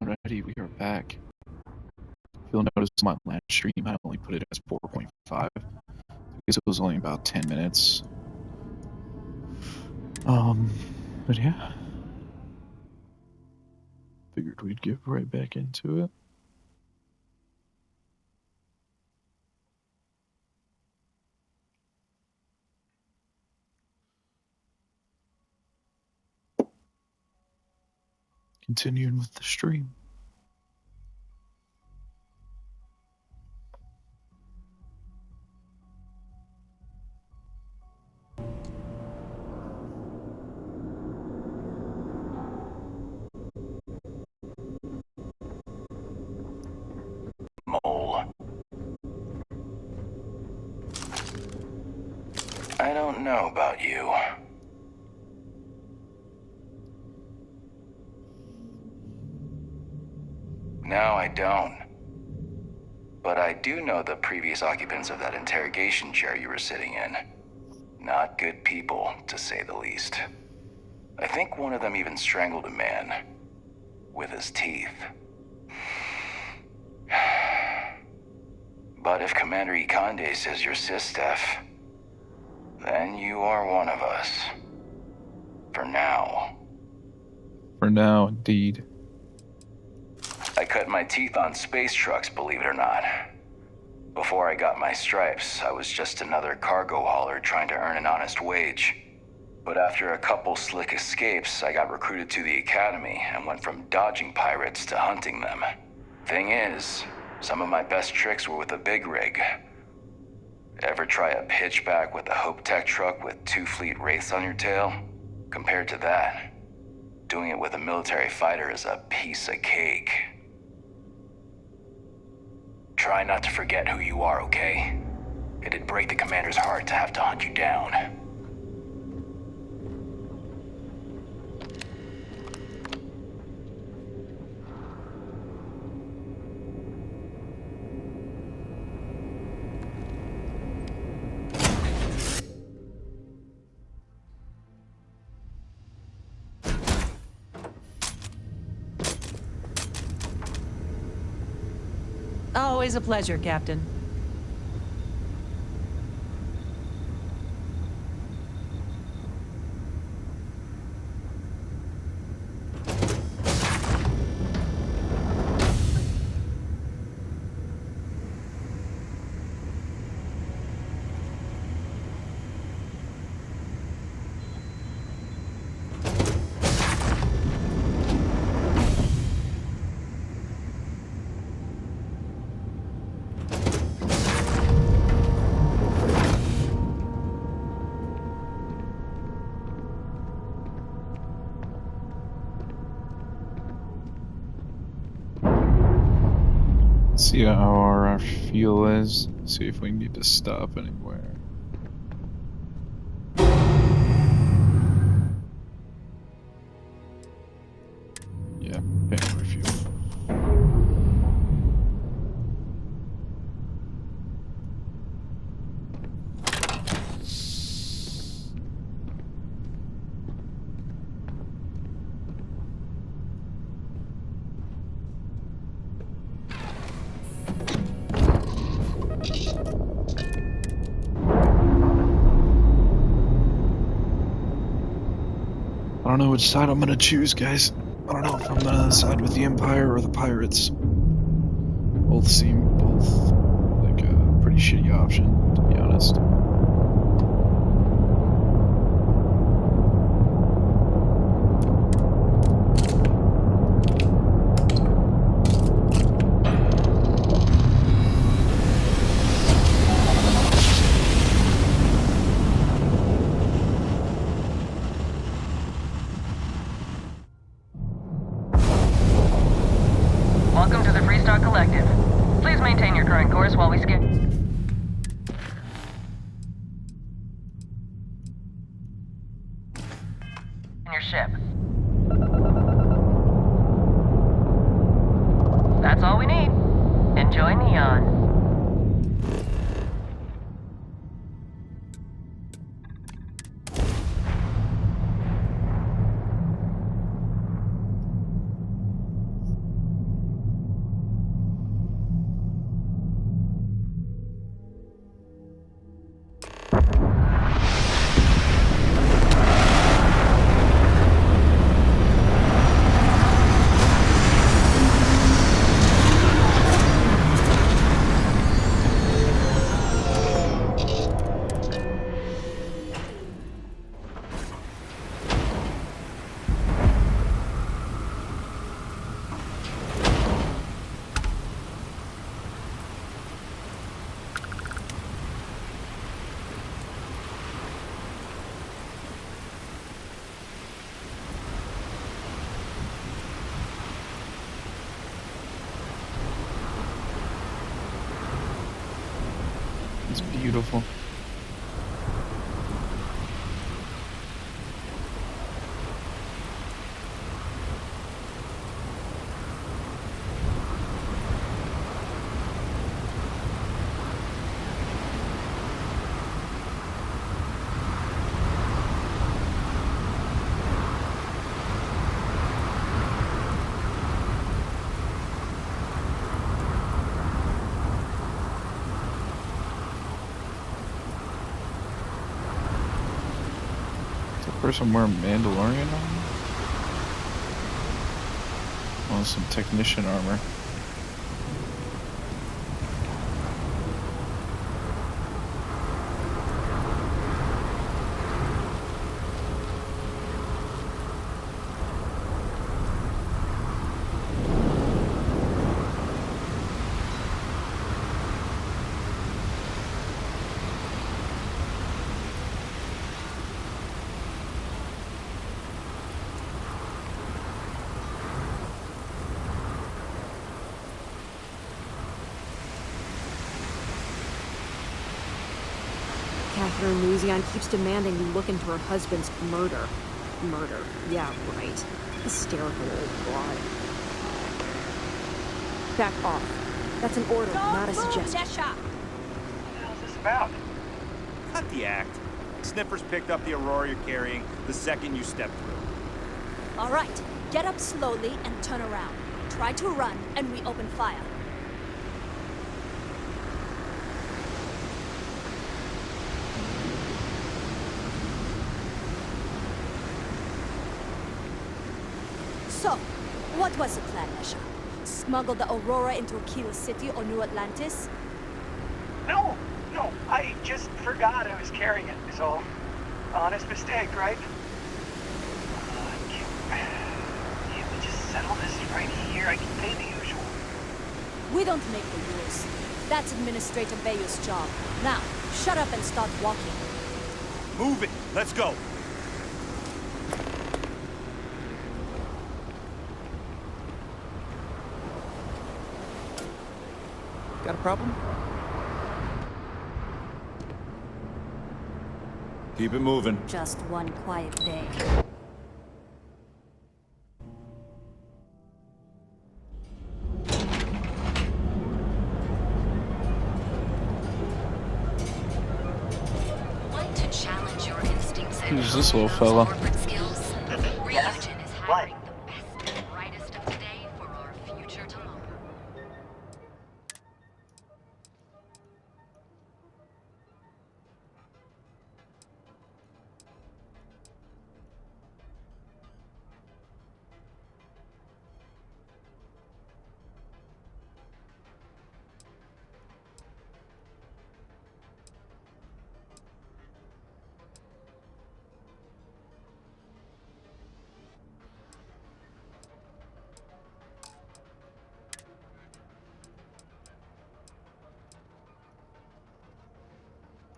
Alrighty, we are back. If you'll notice my last stream, I only put it as 4.5 because it was only about 10 minutes. But yeah. Figured we'd get right back into it. Continuing with the stream. Mole. I don't know about you. No, I don't. But I do know the previous occupants of that interrogation chair you were sitting in. Not good people, to say the least. I think one of them even strangled a man. With his teeth. But if Commander Ikande says you're Sistef, then you are one of us. For now. For now, indeed. I cut my teeth on space trucks, believe it or not. Before I got my stripes, I was just another cargo hauler trying to earn an honest wage. But after a couple slick escapes, I got recruited to the academy and went from dodging pirates to hunting them. Thing is, some of my best tricks were with a big rig. Ever try a pitchback with a Hope Tech truck with 2 fleet wraiths on your tail? Compared to that, doing it with a military fighter is a piece of cake. Try not to forget who you are, okay? It'd break the commander's heart to have to hunt you down. Always a pleasure, Captain. See how our fuel is. See if we need to stop anywhere. Yeah, paying for fuel. I don't know which side I'm gonna choose, guys. I don't know if I'm gonna side with the Empire or the Pirates. Both seem like a pretty shitty option, to be honest. Welcome to the Freestar Collective. Please maintain your current course while we skip. Your ship. That's all we need. Enjoy Neon. It's beautiful. Person wearing Mandalorian armor? Oh, some technician armor. Catherine Luzian keeps demanding we look into her husband's murder. Murder. Yeah, right. Hysterical old broad. Back off. That's an order, not a suggestion. What the hell is this about? Cut the act. Sniffers picked up the Aurora you're carrying the second you stepped through. All right, get up slowly and turn around. Try to run, and we open fire. So, what was the plan, Mesha? Smuggle the Aurora into Aquila City or New Atlantis? No, I just forgot I was carrying it, is all. Honest mistake, right? Can't we just settle this right here? I can pay the usual. We don't make the rules. That's Administrator Bayou's job. Now, shut up and start walking. Move it. Let's go. Got a problem? Keep it moving. Just one quiet day. Want to challenge your instincts and Who's this little those fella? corporate skills? Yes? Religion is What? hiring the best and brightest of today for our future tomorrow.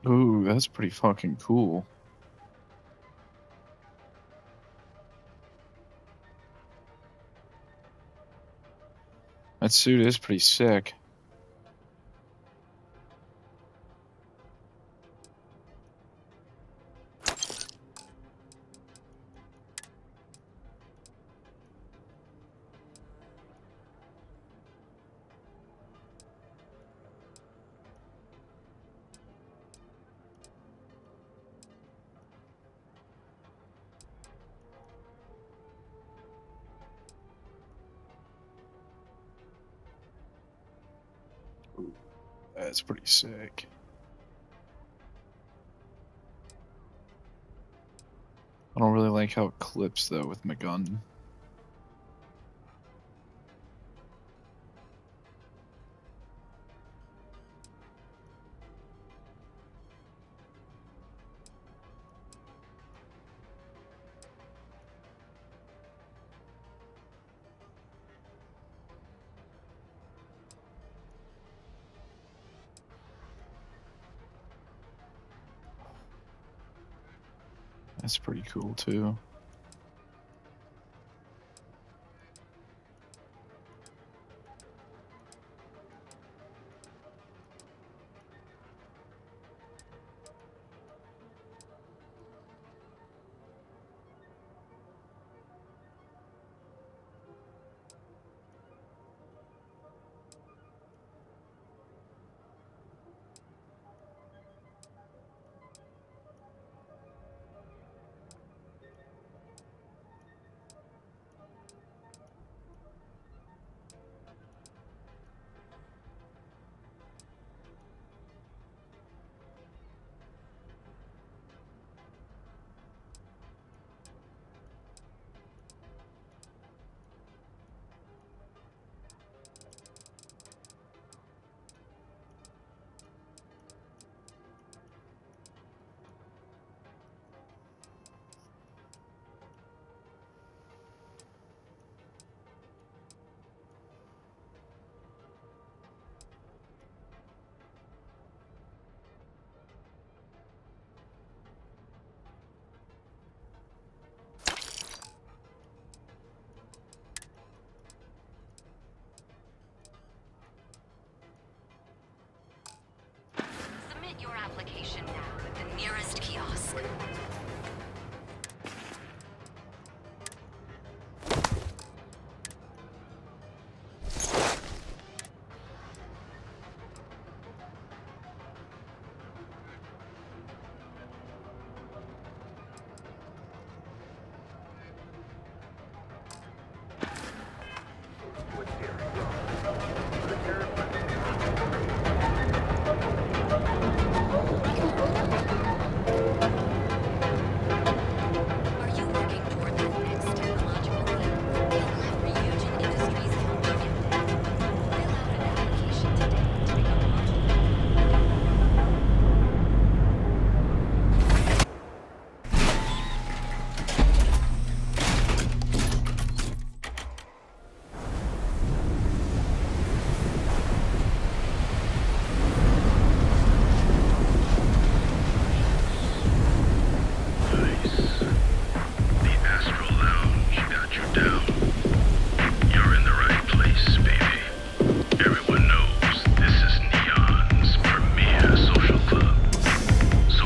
Ooh, that's pretty fucking cool. That suit is pretty sick. That's pretty sick. I don't really like how it clips though with my gun. That's pretty cool too. risk. Are you working toward the next technological leap? Let Ryujin Industries help you get there. Fill out an application today to become part of the The Astral Lounge got you down. You're in the right place, baby. Everyone knows this is Neon's premier social club. So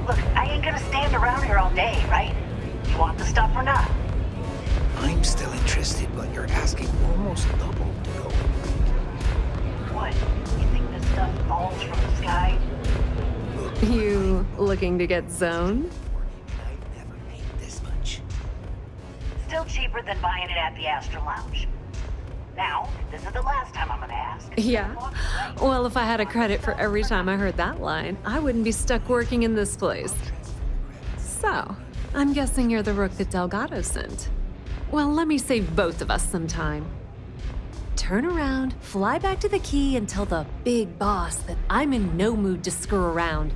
Look, I ain't gonna stand around here all day, right? You want the stuff or not? I'm still interested, but you're asking almost double to go. What? You think this stuff falls from the sky? You looking to get zoned? I've never paid this much. Still cheaper than buying it at the Astral Lounge. Now, this is the last time I'm gonna ask. Yeah. Well, if I had a credit for every time I heard that line, I wouldn't be stuck working in this place. So, I'm guessing you're the rook that Delgado sent. Well, let me save both of us some time. Turn around, fly back to the key, and tell the big boss that I'm in no mood to screw around.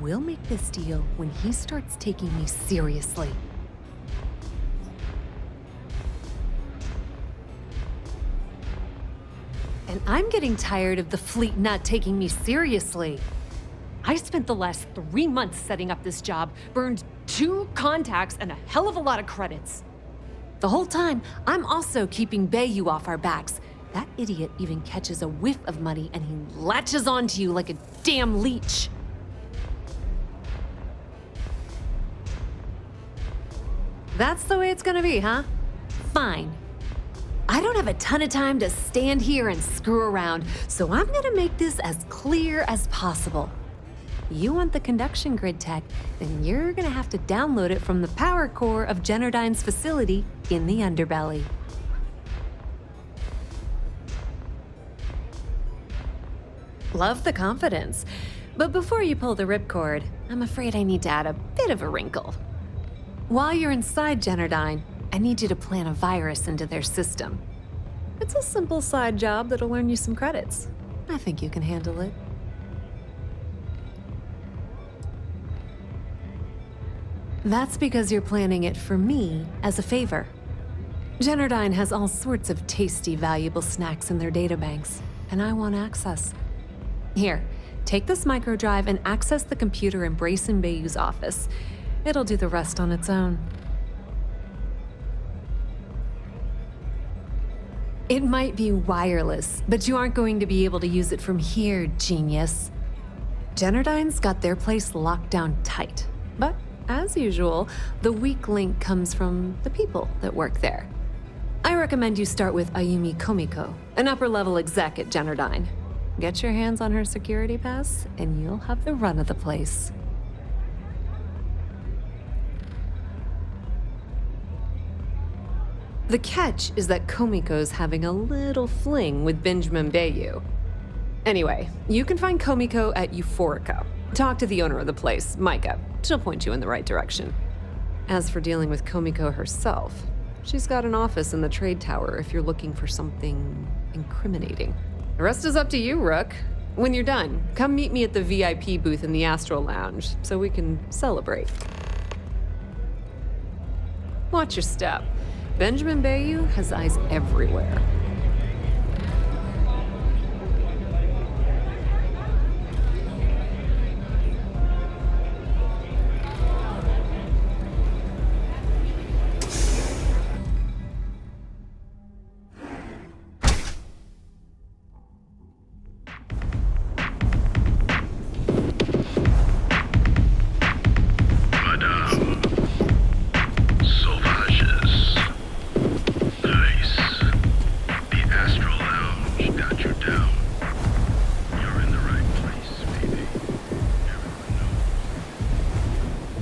We'll make this deal when he starts taking me seriously. And I'm getting tired of the fleet not taking me seriously. I spent the last 3 months setting up this job, burned 2 contacts and a hell of a lot of credits. The whole time, I'm also keeping Bayou off our backs. That idiot even catches a whiff of money and he latches onto you like a damn leech. That's the way it's gonna be, huh? Fine. I don't have a ton of time to stand here and screw around, so I'm gonna make this as clear as possible. You want the conduction grid tech, then you're gonna have to download it from the power core of Generdyne's facility in the underbelly. Love the confidence, but before you pull the ripcord, I'm afraid I need to add a bit of a wrinkle. While you're inside Generdyne, I need you to plant a virus into their system. It's a simple side job that'll earn you some credits. I think you can handle it. That's because you're planning it for me as a favor. Generdyne has all sorts of tasty, valuable snacks in their databanks, and I want access. Here, take this microdrive and access the computer in Brayson Bayou's office. It'll do the rest on its own. It might be wireless, but you aren't going to be able to use it from here, genius. Generdyne's got their place locked down tight, but as usual, the weak link comes from the people that work there. I recommend you start with Ayumi Komiko, an upper-level exec at Generdyne. Get your hands on her security pass, and you'll have the run of the place. The catch is that Komiko's having a little fling with Benjamin Bayou. Anyway, you can find Komiko at Euphorica. Talk to the owner of the place, Micah. She'll point you in the right direction. As for dealing with Komiko herself, she's got an office in the trade tower if you're looking for something incriminating. The rest is up to you, Rook. When you're done, come meet me at the VIP booth in the Astral Lounge so we can celebrate. Watch your step. Benjamin Bayou has eyes everywhere.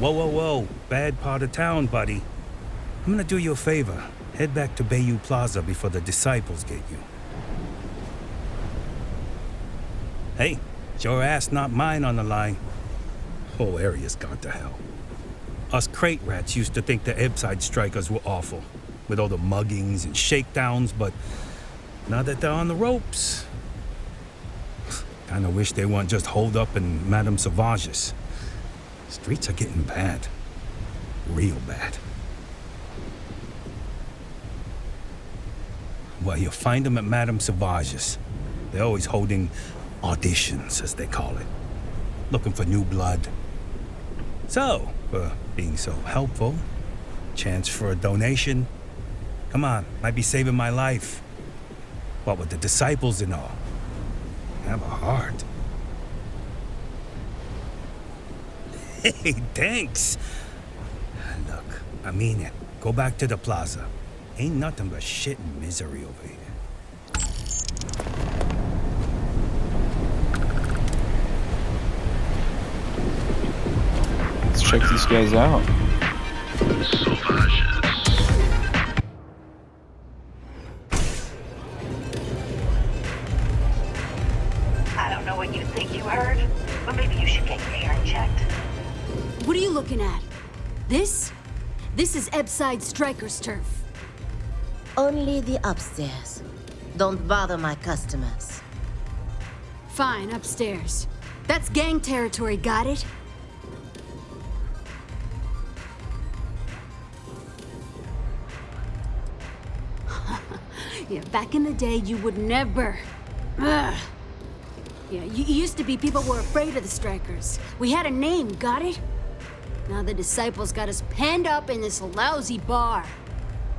Whoa, whoa, whoa. Bad part of town, buddy. I'm gonna do you a favor. Head back to Bayou Plaza before the disciples get you. Hey, it's your ass, not mine on the line. Whole area's gone to hell. Us crate rats used to think the Ebbside strikers were awful, with all the muggings and shakedowns, but now that they're on the ropes, kinda wish they weren't just holed up in Madame Sauvage's. Streets are getting bad. Real bad. Well, you'll find them at Madame Sauvage's. They're always holding auditions, as they call it. Looking for new blood. So, for being so helpful, chance for a donation. Come on, might be saving my life. What with the disciples and all. Have a heart. Hey, thanks. Look, I mean it. Go back to the plaza. Ain't nothing but shit and misery over here. Let's check these guys out. I don't know what you think you heard, but maybe you should get your hearing checked. What are you looking at? This? This is Ebbside Strikers' turf. Only the upstairs. Don't bother my customers. Fine, upstairs. That's gang territory, got it? Yeah, back in the day, you would never. Ugh. Yeah, you used to be people were afraid of the strikers. We had a name, got it? Now the disciples got us penned up in this lousy bar.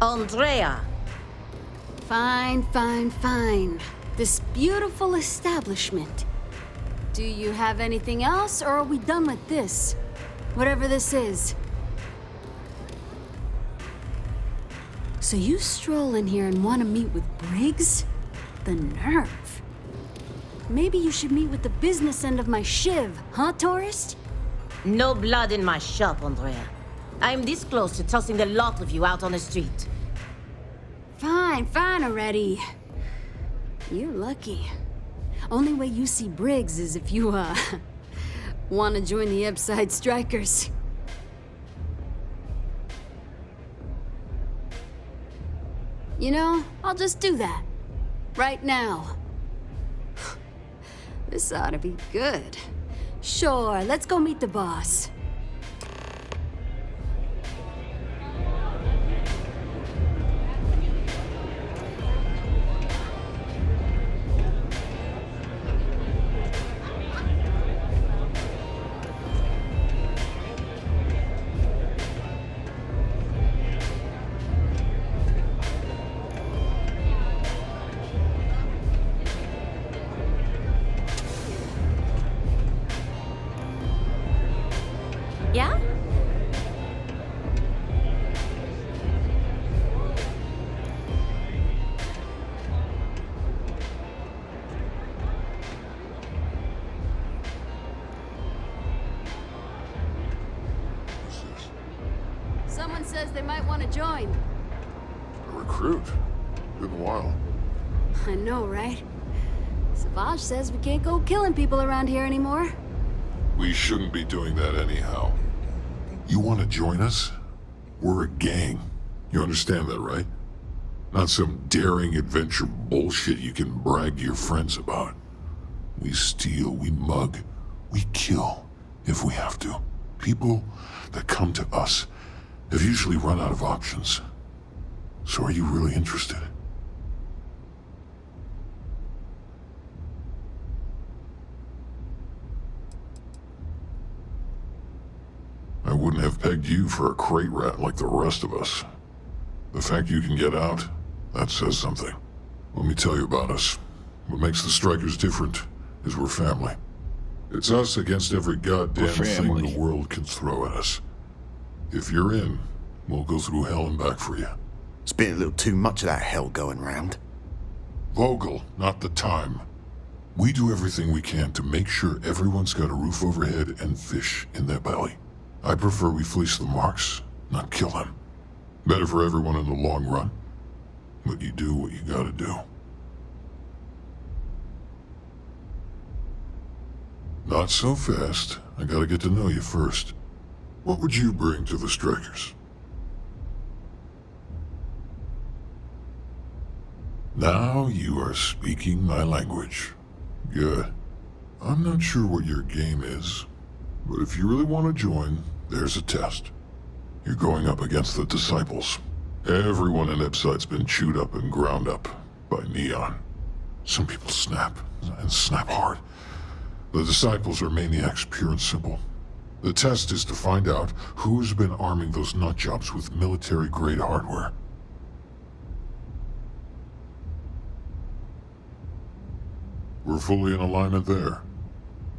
Andrea! Fine, fine, fine. This beautiful establishment. Do you have anything else, or are we done with this? Whatever this is. So you stroll in here and want to meet with Briggs? The nerve. Maybe you should meet with the business end of my shiv, huh, tourist? No blood in my shop, Andrea. I'm this close to tossing the lot of you out on the street. Fine, fine already. You're lucky. Only way you see Briggs is if you, want to join the Ebbside Strikers. You know, I'll just do that. Right now. This ought to be good. Sure, let's go meet the boss. Yeah? Someone says they might want to join. A recruit? Been a while. I know, right? Savage says we can't go killing people around here anymore. We shouldn't be doing that anyhow. You want to join us? We're a gang. You understand that, right? Not some daring adventure bullshit you can brag to your friends about. We steal, we mug, we kill, if we have to. People that come to us have usually run out of options. So are you really interested? I wouldn't have pegged you for a crate rat like the rest of us. The fact you can get out, that says something. Let me tell you about us. What makes the Strikers different is we're family. It's us against every goddamn thing the world can throw at us. If you're in, we'll go through hell and back for you. It's been a little too much of that hell going round. Vogel, not the time. We do everything we can to make sure everyone's got a roof overhead and fish in their belly. I prefer we fleece the marks, not kill them. Better for everyone in the long run. But you do what you gotta do. Not so fast. I gotta get to know you first. What would you bring to the Strikers? Now you are speaking my language. Good. I'm not sure what your game is, but if you really want to join, there's a test. You're going up against the Disciples. Everyone in Ipside's been chewed up and ground up by Neon. Some people snap, and snap hard. The Disciples are maniacs, pure and simple. The test is to find out who's been arming those nutjobs with military-grade hardware. We're fully in alignment there.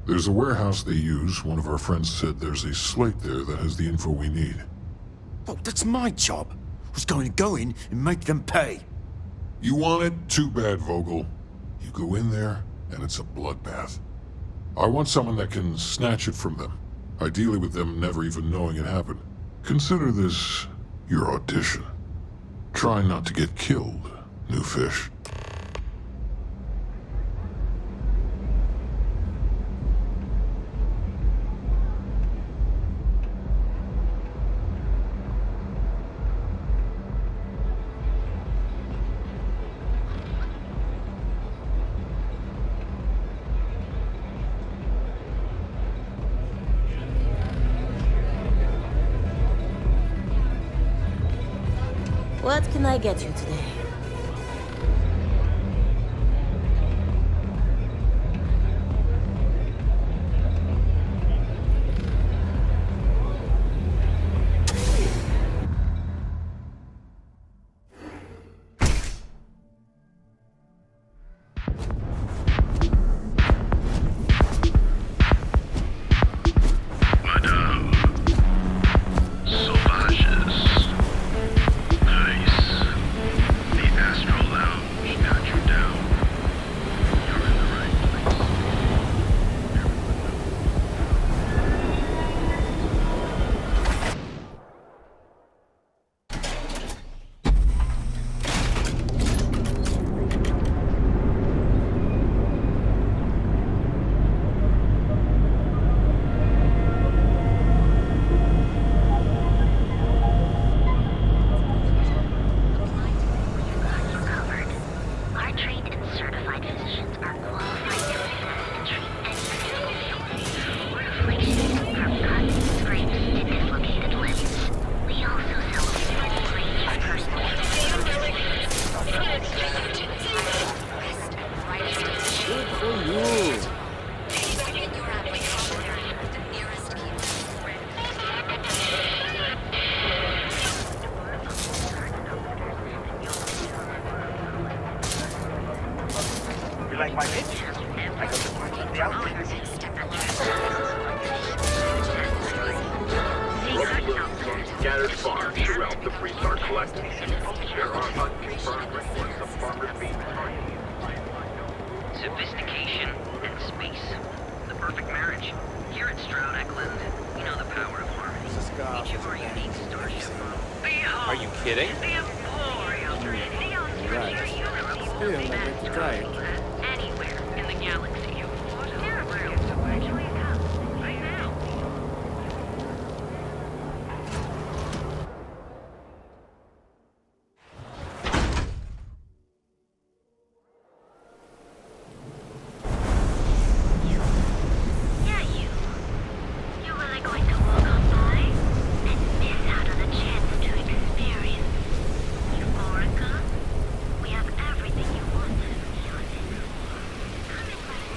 There's a warehouse they use. One of our friends said there's a slate there that has the info we need. Oh, that's my job. I was going to go in and make them pay. You want it? Too bad, Vogel. You go in there, and it's a bloodbath. I want someone that can snatch it from them. Ideally with them never even knowing it happened. Consider this your audition. Try not to get killed, new fish. What can I get you today? You like my pitch? I got the outfit. Scattered farms throughout the Freestar Collective. There are unconfirmed reports of farmers being targeted. Sophistication and space. The perfect marriage. Here at Stroud Eklund, you know the power of harmony. Each of our unique starship. Behold, Are you kidding? the Emporial. Neon's premier universe. Still, I'd like to try it. Anywhere in the galaxy, you would. There are rooms to actually come right now. Yeah, you. You're really going to walk on by and miss out on a chance to experience Euphoria? We have everything you want. Come in right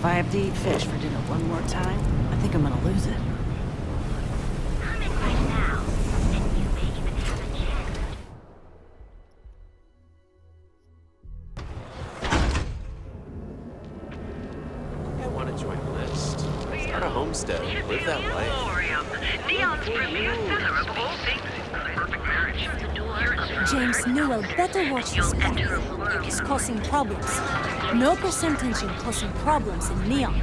If I have to eat fish for dinner one more time, I think I'm gonna lose it. I want to join the list. Start a homestead. Live that life. Neon's premier seller of all things. Perfect marriage. James Newell better watch his back. He's causing problems. No percentage in causing problems in Neon.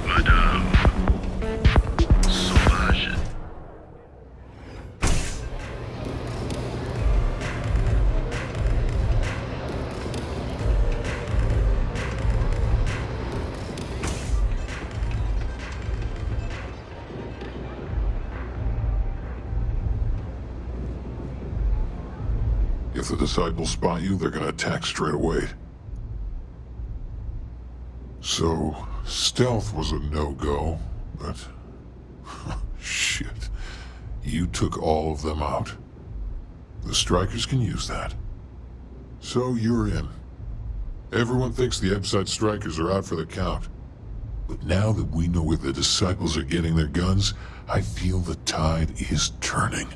Madame. Sauvage. If the disciples spot you, they're gonna attack straight away. So, stealth was a no-go, but... shit. You took all of them out. The strikers can use that. So you're in. Everyone thinks the Ebside strikers are out for the count. But now that we know where the disciples are getting their guns, I feel the tide is turning.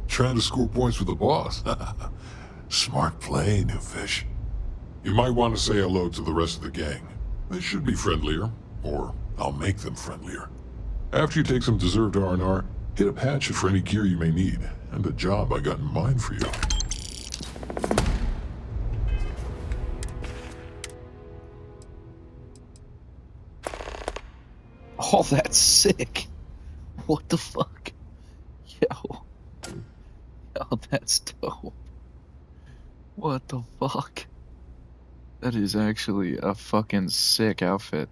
Trying to score points with the boss. Smart play, new fish. You might want to say hello to the rest of the gang. They should be friendlier, or I'll make them friendlier. After you take some deserved R&R, hit up Hatchet for any gear you may need, and a job I got in mind for you. Oh, that's sick. What the fuck? Yo. Yo, that's dope. What the fuck? That is actually a fucking sick outfit.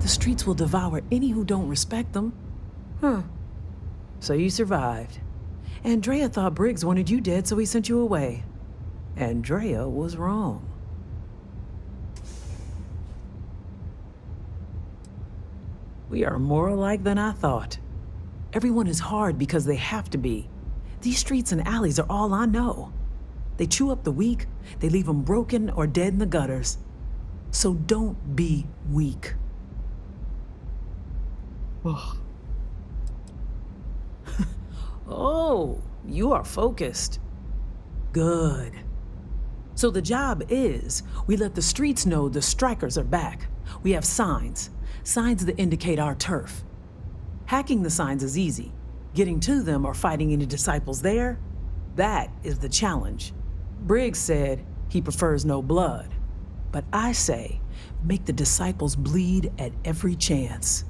The streets will devour any who don't respect them. Huh. So you survived. Andrea thought Briggs wanted you dead, so he sent you away. Andrea was wrong. We are more alike than I thought. Everyone is hard because they have to be. These streets and alleys are all I know. They chew up the weak, they leave them broken or dead in the gutters. So don't be weak. Oh, you are focused. Good. So the job is, we let the streets know the strikers are back. We have signs that indicate our turf. Hacking the signs is easy. Getting to them or fighting any disciples there, that is the challenge. Briggs said he prefers no blood. But I say, make the disciples bleed at every chance.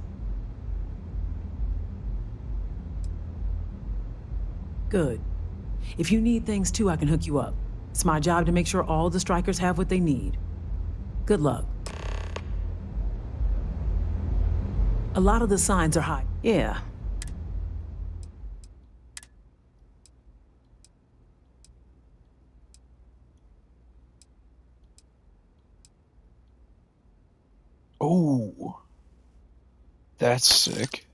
Good. If you need things too, I can hook you up. It's my job to make sure all the strikers have what they need. Good luck. A lot of the signs are high. Yeah. Oh. That's sick.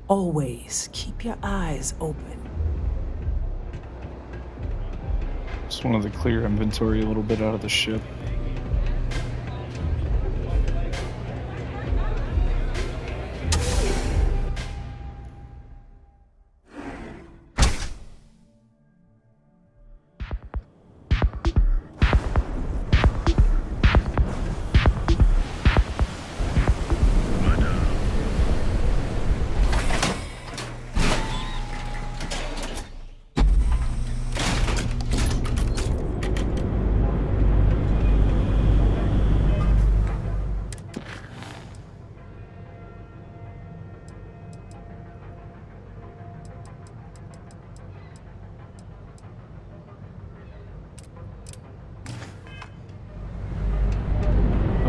Always keep your eyes open. Just wanted to clear inventory a little bit out of the ship.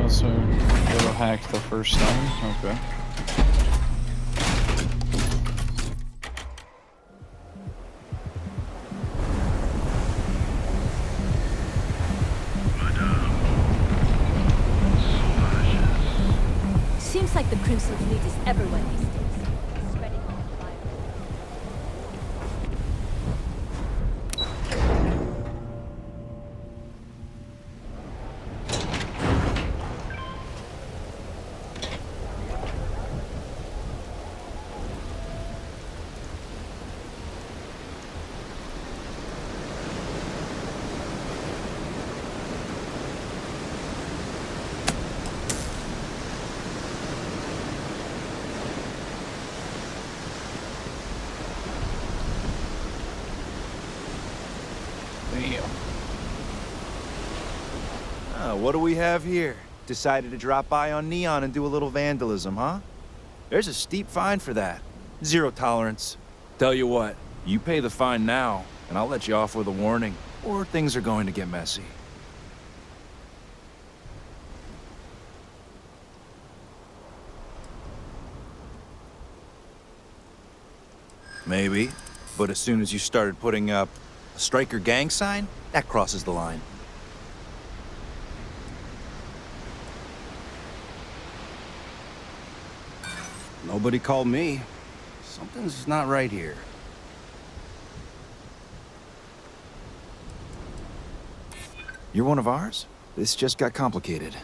So, you'll hack the first time? Okay. Seems like the Crimson Fleet is everywhere these days. Spreading all the fire. What do we have here? Decided to drop by on Neon and do a little vandalism, huh? There's a steep fine for that. 0 tolerance. Tell you what, you pay the fine now, and I'll let you off with a warning, or things are going to get messy. Maybe, but as soon as you started putting up a Striker gang sign, that crosses the line. Nobody called me. Something's not right here. You're one of ours? This just got complicated.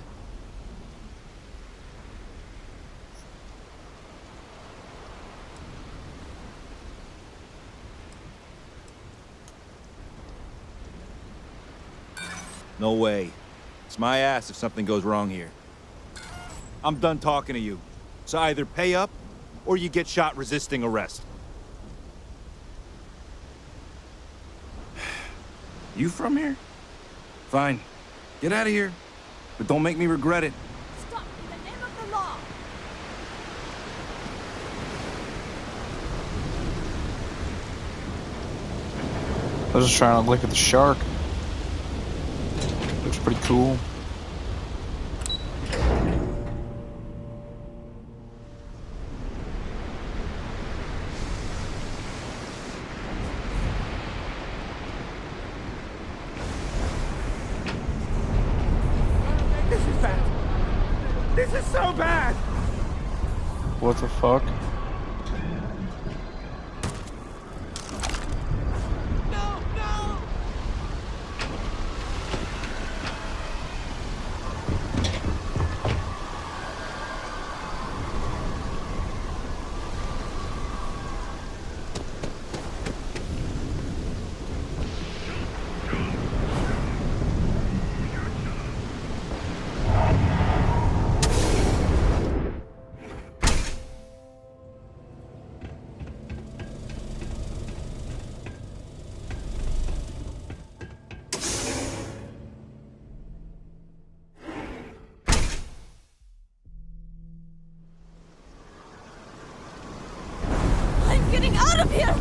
No way. It's my ass if something goes wrong here. I'm done talking to you. So either pay up, or you get shot resisting arrest. You from here? Fine. Get out of here. But don't make me regret it. Stop in the name of the law! I was just trying to look at the shark. Looks pretty cool. This is so bad! What the fuck? Getting out of here!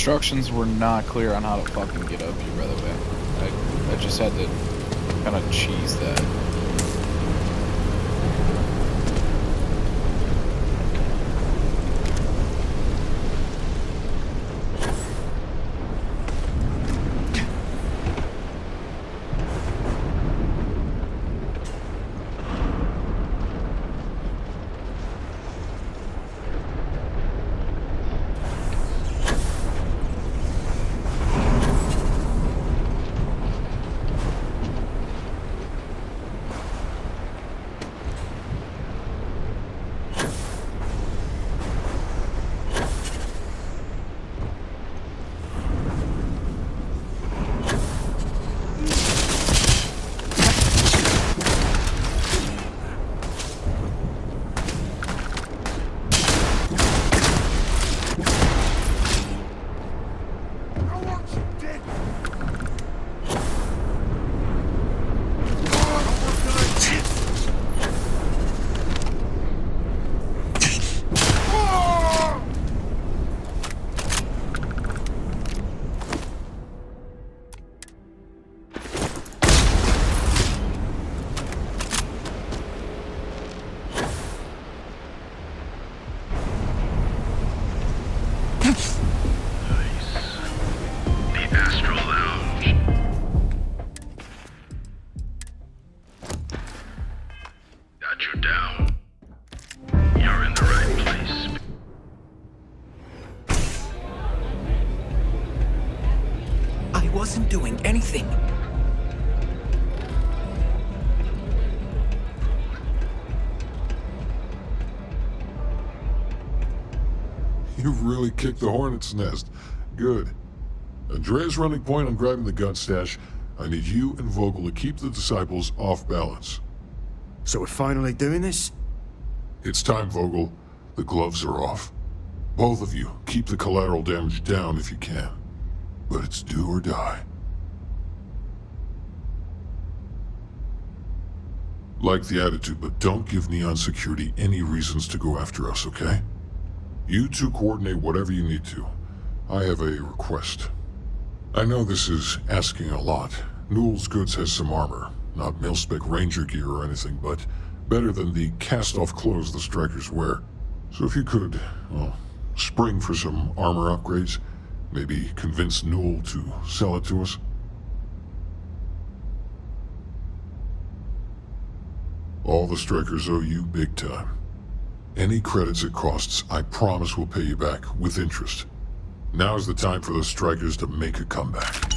instructions were not clear on how to fucking get up here, by the way. I just had to kind of cheese that. Wasn't doing anything. You really kicked the hornet's nest. Good. Andrea's running point on grabbing the gun stash. I need you and Vogel to keep the disciples off balance. So we're finally doing this? It's time, Vogel. The gloves are off. Both of you, keep the collateral damage down if you can. But it's do or die. Like the attitude, but don't give Neon Security any reasons to go after us, okay? You two coordinate whatever you need to. I have a request. I know this is asking a lot. Newell's Goods has some armor. Not mil-spec ranger gear or anything, but better than the cast-off clothes the strikers wear. So if you could, well, spring for some armor upgrades, maybe convince Newell to sell it to us. All the strikers owe you big time. Any credits it costs, I promise we'll pay you back, with interest. Now's the time for the strikers to make a comeback.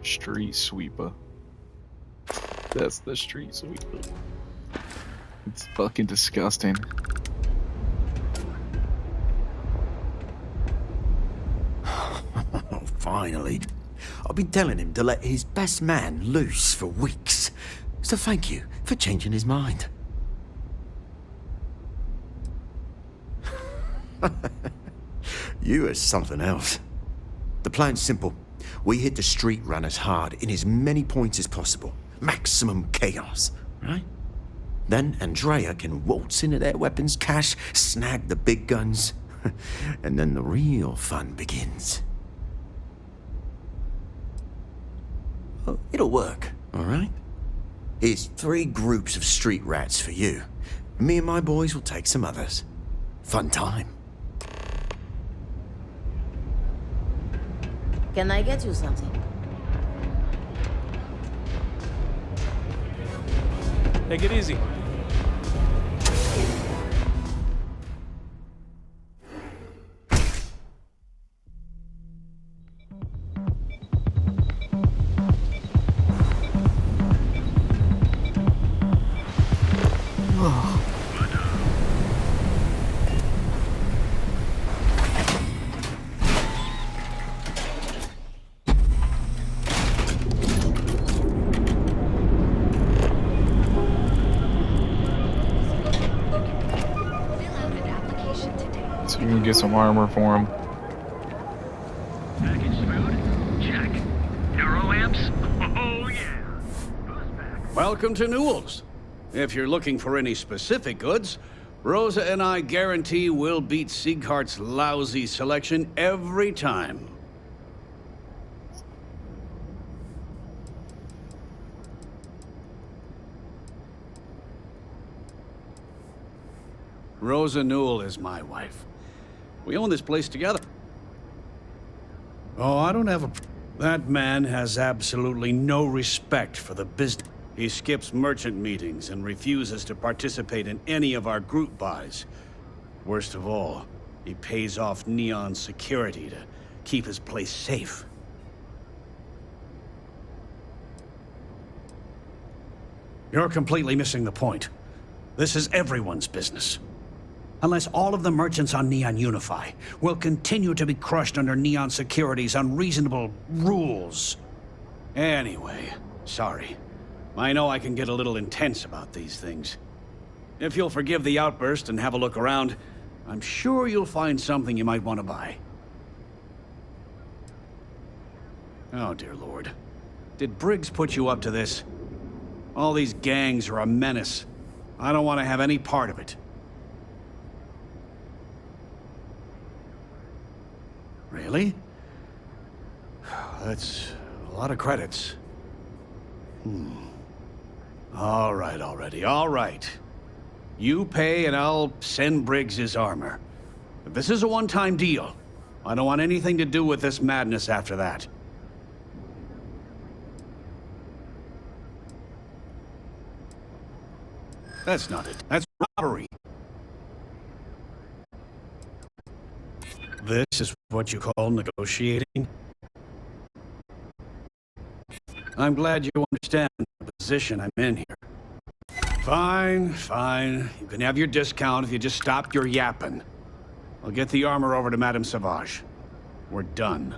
Street sweeper. That's the street sweeper. It's fucking disgusting. Oh, finally. I've been telling him to let his best man loose for weeks. So thank you for changing his mind. You are something else. The plan's simple. We hit the street runners hard in as many points as possible. Maximum chaos, right? Then Andrea can waltz into their weapons cache, snag the big guns, and then the real fun begins. Oh, it'll work, all right? Here's 3 groups of street rats for you. Me and my boys will take some others. Fun time. Can I get you something? Take it easy. So you can get some armor for him. Package food? Check. Neuro amps? Oh yeah. Welcome to Newell's. If you're looking for any specific goods, Rosa and I guarantee we'll beat Sieghart's lousy selection every time. Rosa Newell is my wife. We own this place together. Oh, I don't have a... That man has absolutely no respect for the business. He skips merchant meetings and refuses to participate in any of our group buys. Worst of all, he pays off Neon's security to keep his place safe. You're completely missing the point. This is everyone's business. Unless all of the merchants on Neon unify, we'll continue to be crushed under Neon Security's unreasonable rules. Anyway, sorry. I know I can get a little intense about these things. If you'll forgive the outburst and have a look around, I'm sure you'll find something you might want to buy. Oh, dear Lord. Did Briggs put you up to this? All these gangs are a menace. I don't want to have any part of it. Really? That's a lot of credits. All right, already, all right. You pay and I'll send Briggs his armor. But this is a one-time deal. I don't want anything to do with this madness after that. That's not it. That's robbery. This is what you call negotiating? I'm glad you understand the position I'm in here. Fine, fine. You can have your discount if you just stop your yapping. I'll get the armor over to Madame Sauvage. We're done.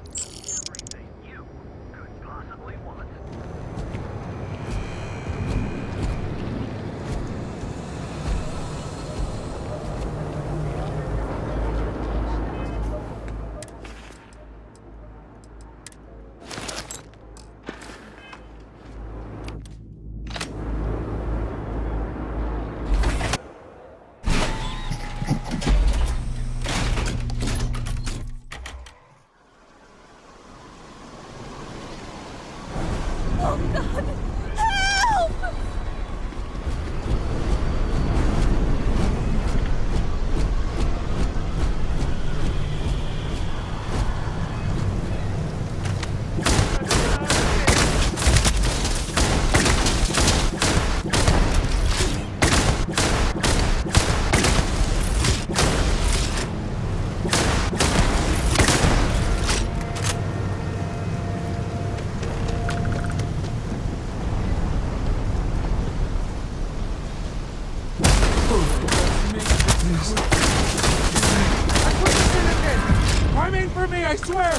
Come in for me, I swear!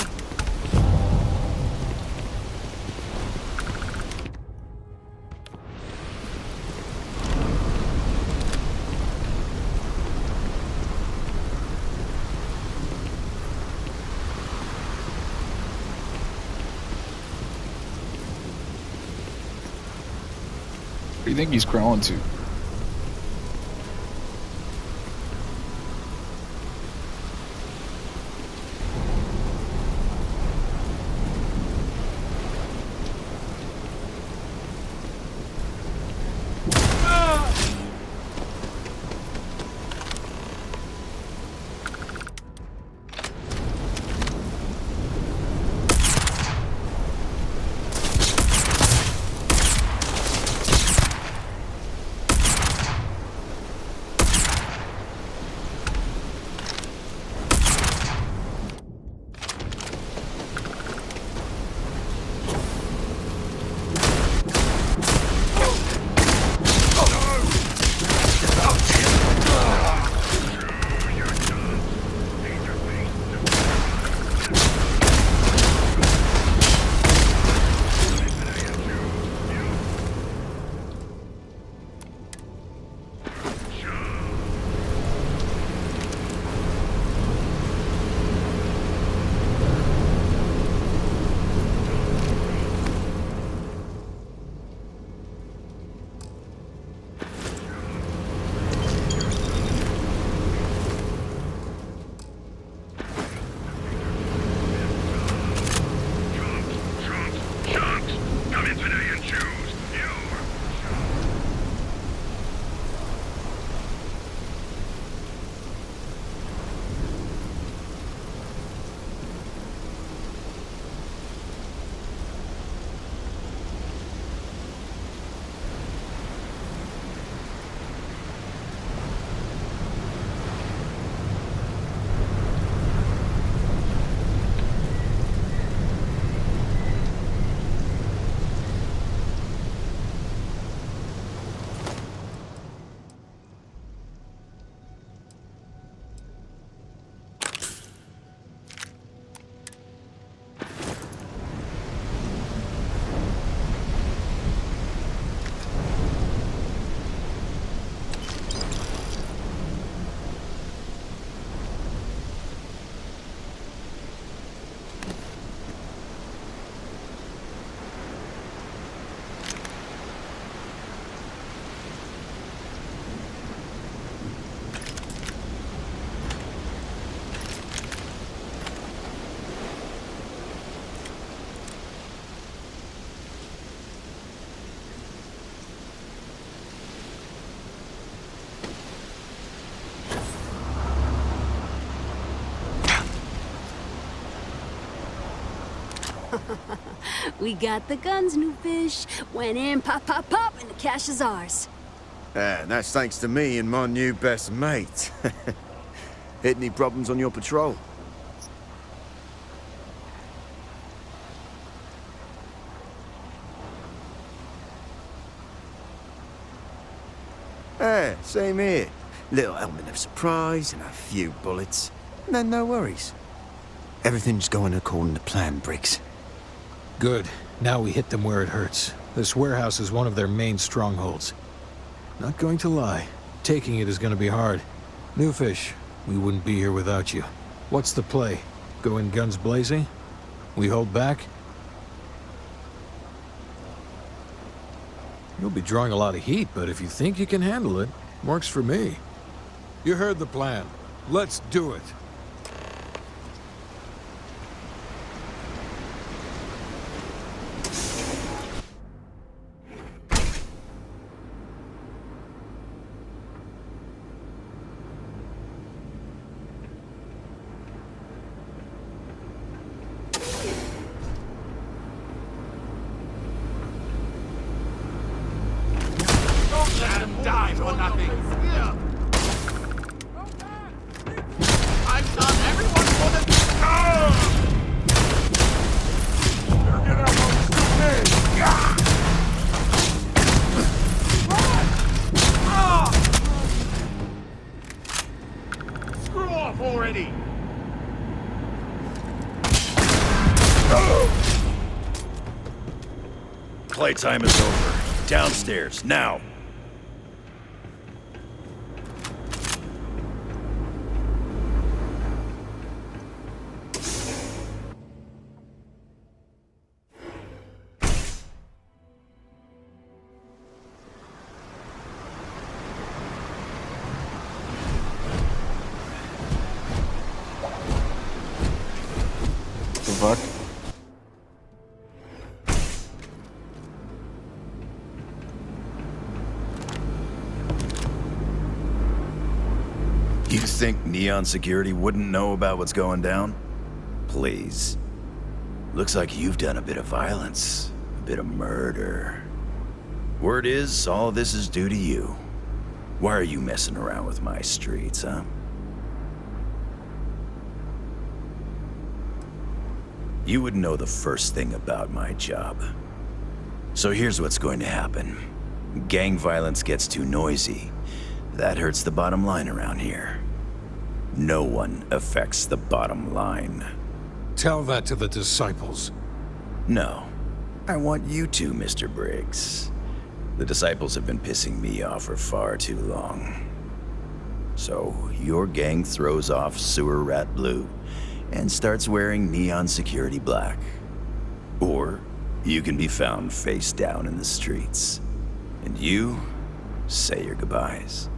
What do you think he's crawling to? We got the guns, new fish. Went in, pop, pop, pop, and the cash is ours. And that's thanks to me and my new best mate. Hit any problems on your patrol? Same here. Little element of surprise and a few bullets. Then no worries. Everything's going according to plan, Briggs. Good. Now we hit them where it hurts. This warehouse is one of their main strongholds. Not going to lie. Taking it is going to be hard. New fish, we wouldn't be here without you. What's the play? Go in guns blazing? We hold back? You'll be drawing a lot of heat, but if you think you can handle it, works for me. You heard the plan. Let's do it. Playtime is over. Downstairs, now. The fuck? You think Neon Security wouldn't know about what's going down? Please. Looks like you've done a bit of violence, a bit of murder. Word is, all of this is due to you. Why are you messing around with my streets, huh? You would know the first thing about my job. So here's what's going to happen. Gang violence gets too noisy. That hurts the bottom line around here. No one affects the bottom line. Tell that to the disciples. No. I want you to, Mr. Briggs. The disciples have been pissing me off for far too long. So, your gang throws off Sewer Rat Blue and starts wearing Neon Security Black. Or, you can be found face down in the streets. And you say your goodbyes.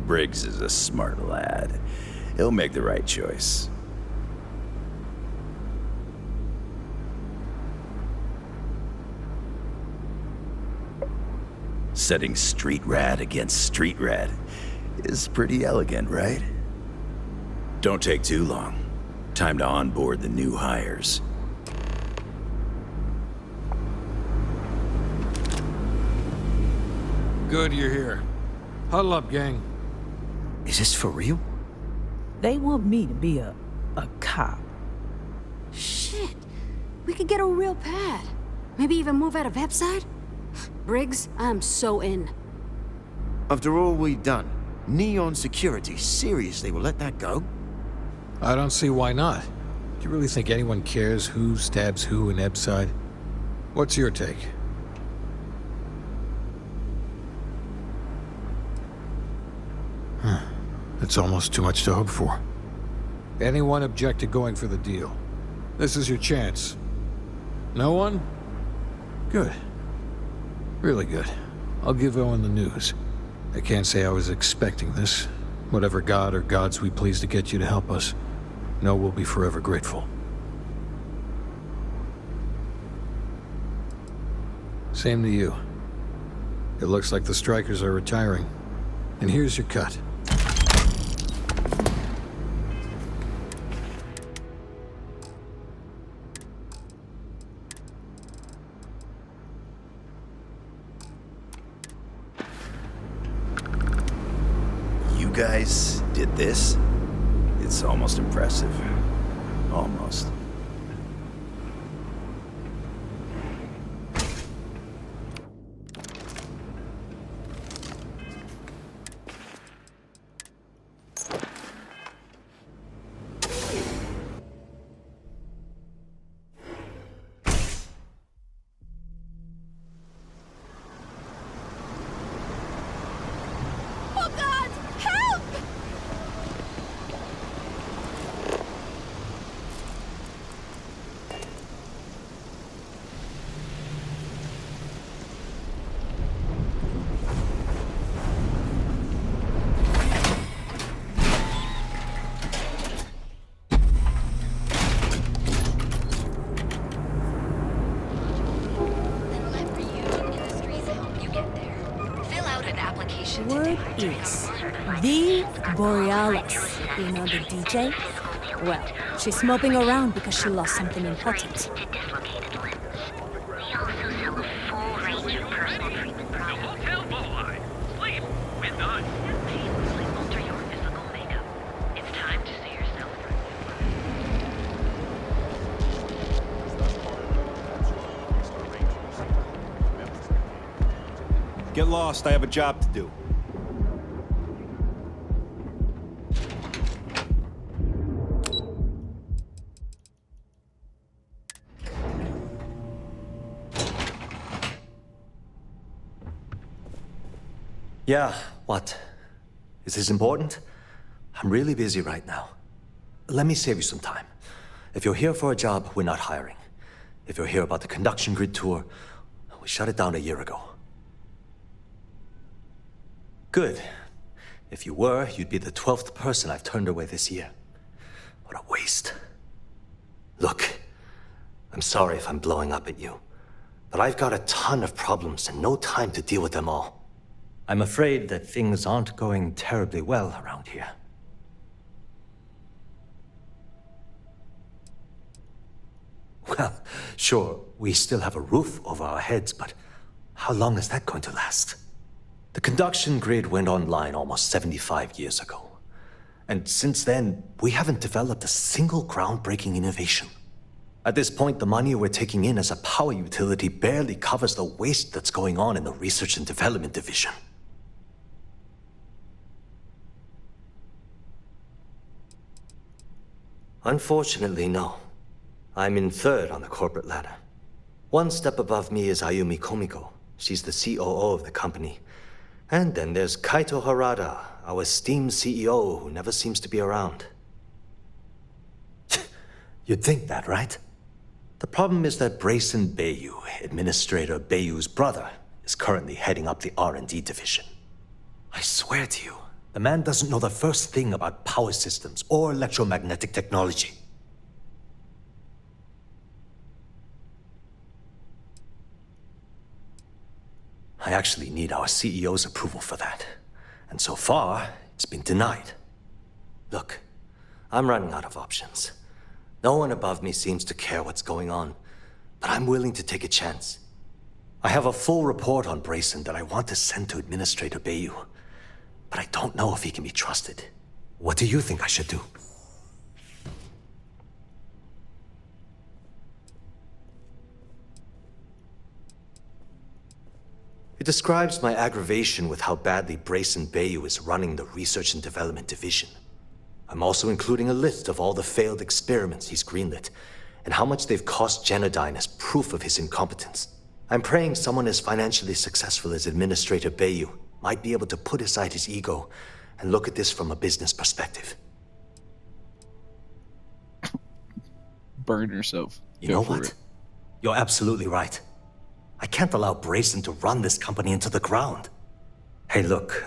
Briggs is a smart lad. He'll make the right choice. Setting street rat against street rat is pretty elegant, right? Don't take too long. Time to onboard the new hires. Good you're here. Huddle up, gang. Is this for real? They want me to be a cop. Shit. We could get a real pad. Maybe even move out of Epside? Briggs, I'm so in. After all we've done, Neon Security seriously will let that go? I don't see why not. Do you really think anyone cares who stabs who in Epside? What's your take? It's almost too much to hope for. Anyone object to going for the deal? This is your chance. No one? Good. Really good. I'll give Owen the news. I can't say I was expecting this. Whatever god or gods we please to get you to help us, know we'll be forever grateful. Same to you. It looks like the strikers are retiring. And here's your cut. guys did this, it's almost impressive. Almost. Oh God! Help! Fill out an application Word is the Borealis. You know the DJ? Well, she's moping around because she lost something important. Get lost, I have a job to do. Yeah, what? Is this important? I'm really busy right now. Let me save you some time. If you're here for a job, we're not hiring. If you're here about the conduction grid tour, we shut it down a year ago. Good. If you were, you'd be the 12th person I've turned away this year. What a waste. Look, I'm sorry if I'm blowing up at you, but I've got a ton of problems and no time to deal with them all. I'm afraid that things aren't going terribly well around here. Well, sure, we still have a roof over our heads, but how long is that going to last? The conduction grid went online almost 75 years ago. And since then, we haven't developed a single groundbreaking innovation. At this point, the money we're taking in as a power utility barely covers the waste that's going on in the research and development division. Unfortunately, no. I'm in third on the corporate ladder. One step above me is Ayumi Komiko. She's the COO of the company. And then there's Kaito Harada, our esteemed CEO who never seems to be around. You'd think that, right? The problem is that Brayson Bayu, Administrator Bayu's brother, is currently heading up the R&D division. I swear to you, the man doesn't know the first thing about power systems or electromagnetic technology. I actually need our CEO's approval for that. And so far, it's been denied. Look, I'm running out of options. No one above me seems to care what's going on, but I'm willing to take a chance. I have a full report on Brayson that I want to send to Administrator Bayu, but I don't know if he can be trusted. What do you think I should do? It describes my aggravation with how badly Brayson Bayu is running the Research and Development Division. I'm also including a list of all the failed experiments he's greenlit, and how much they've cost Genodyne as proof of his incompetence. I'm praying someone as financially successful as Administrator Bayu might be able to put aside his ego and look at this from a business perspective. Burn yourself. You know what? You're absolutely right. I can't allow Brayson to run this company into the ground. Hey, look,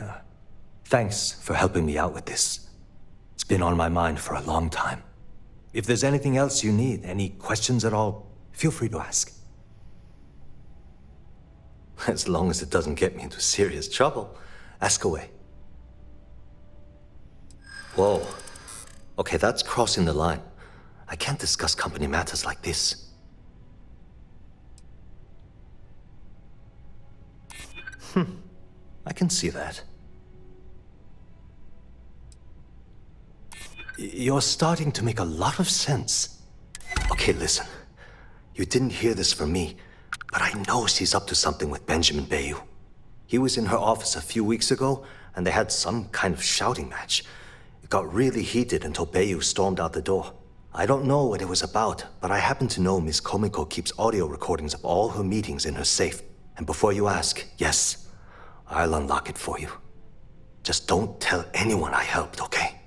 thanks for helping me out with this. It's been on my mind for a long time. If there's anything else you need, any questions at all, feel free to ask. As long as it doesn't get me into serious trouble, ask away. Whoa. Okay, that's crossing the line. I can't discuss company matters like this. I can see that. You're starting to make a lot of sense. Okay, listen. You didn't hear this from me, but I know she's up to something with Benjamin Bayou. He was in her office a few weeks ago, and they had some kind of shouting match. It got really heated until Bayou stormed out the door. I don't know what it was about, but I happen to know Miss Komiko keeps audio recordings of all her meetings in her safe. And before you ask, yes, I'll unlock it for you. Just don't tell anyone I helped, okay?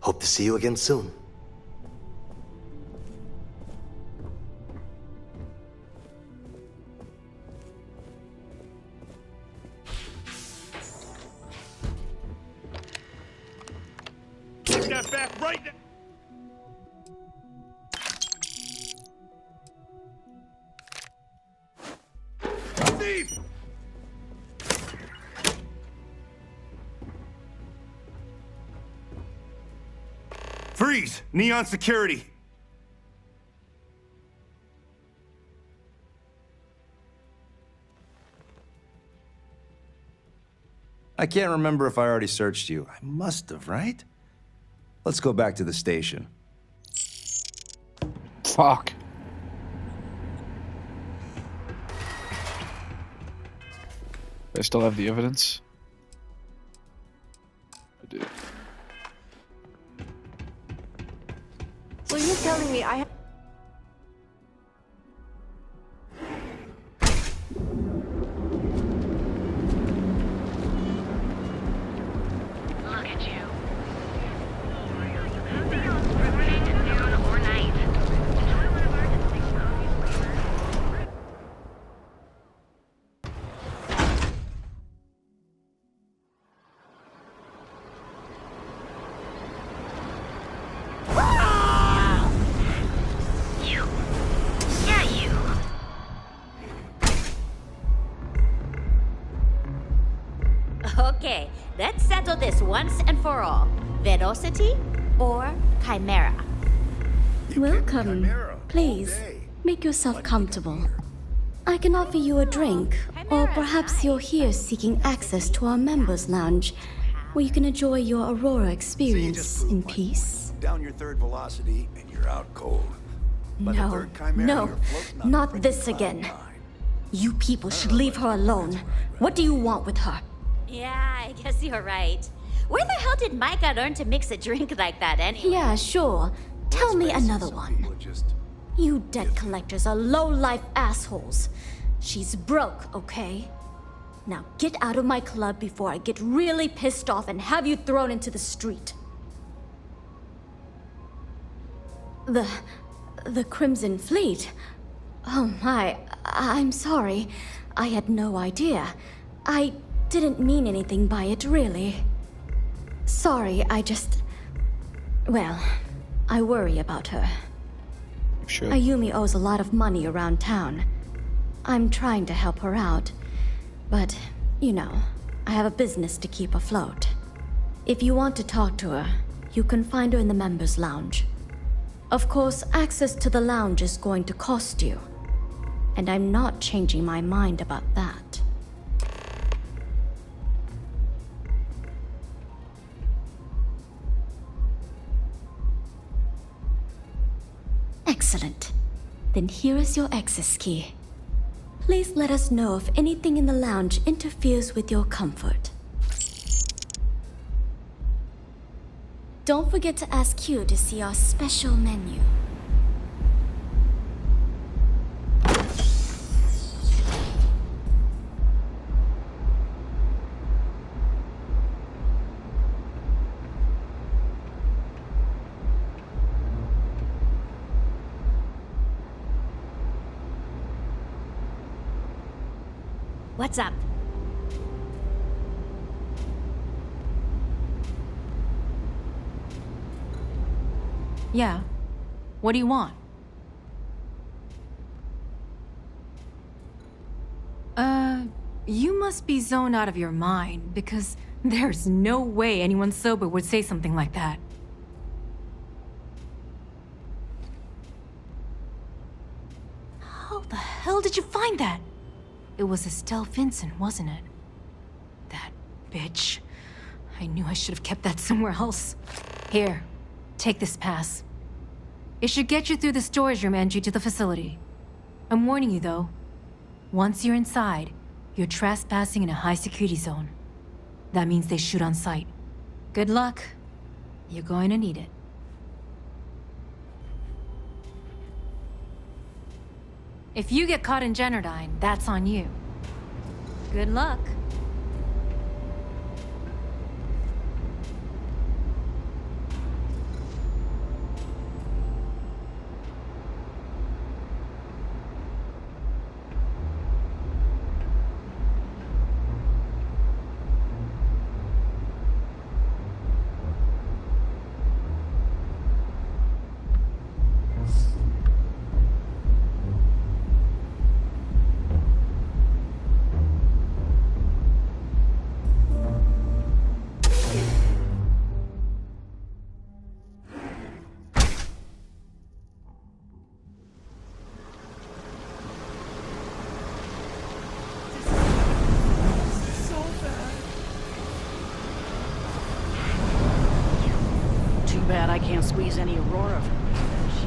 Hope to see you again soon. Take that back right now! Steve! Freeze! Neon security! I can't remember if I already searched you. I must have, right? Let's go back to the station. Fuck. I still have the evidence. I do. So you're telling me I Look at you. Okay, let's settle this once and for all. Velocity or Chimera? Welcome. Please, make yourself comfortable. I can offer you a drink, or perhaps you're here seeking access to our members' lounge, where you can enjoy your Aurora experience in peace. Down your third velocity, and you're out cold. No, not this again. You people should leave her alone. What do you want with her? Yeah, I guess you're right. Where the hell did Micah learn to mix a drink like that anyway? Yeah, sure. Tell me another one. You debt collectors are low-life assholes. She's broke, okay? Now get out of my club before I get really pissed off and have you thrown into the street. The Crimson Fleet? Oh my, I'm sorry. I had no idea. I didn't mean anything by it, really. Sorry, well, I worry about her. Sure. Ayumi owes a lot of money around town. I'm trying to help her out. But, you know, I have a business to keep afloat. If you want to talk to her, you can find her in the members' lounge. Of course, access to the lounge is going to cost you. And I'm not changing my mind about that. Excellent. Then here is your access key. Please let us know if anything in the lounge interferes with your comfort. Don't forget to ask Q to see our special menu. What's up? Yeah. What do you want? You must be zoned out of your mind, because there's no way anyone sober would say something like that. How the hell did you find that? It was Estelle Vincent, wasn't it? That bitch. I knew I should have kept that somewhere else. Here, take this pass. It should get you through the storage room entry to the facility. I'm warning you, though. Once you're inside, you're trespassing in a high-security zone. That means they shoot on sight. Good luck. You're going to need it. If you get caught in Generdyne, that's on you. Good luck. Too bad I can't squeeze any Aurora from these fish.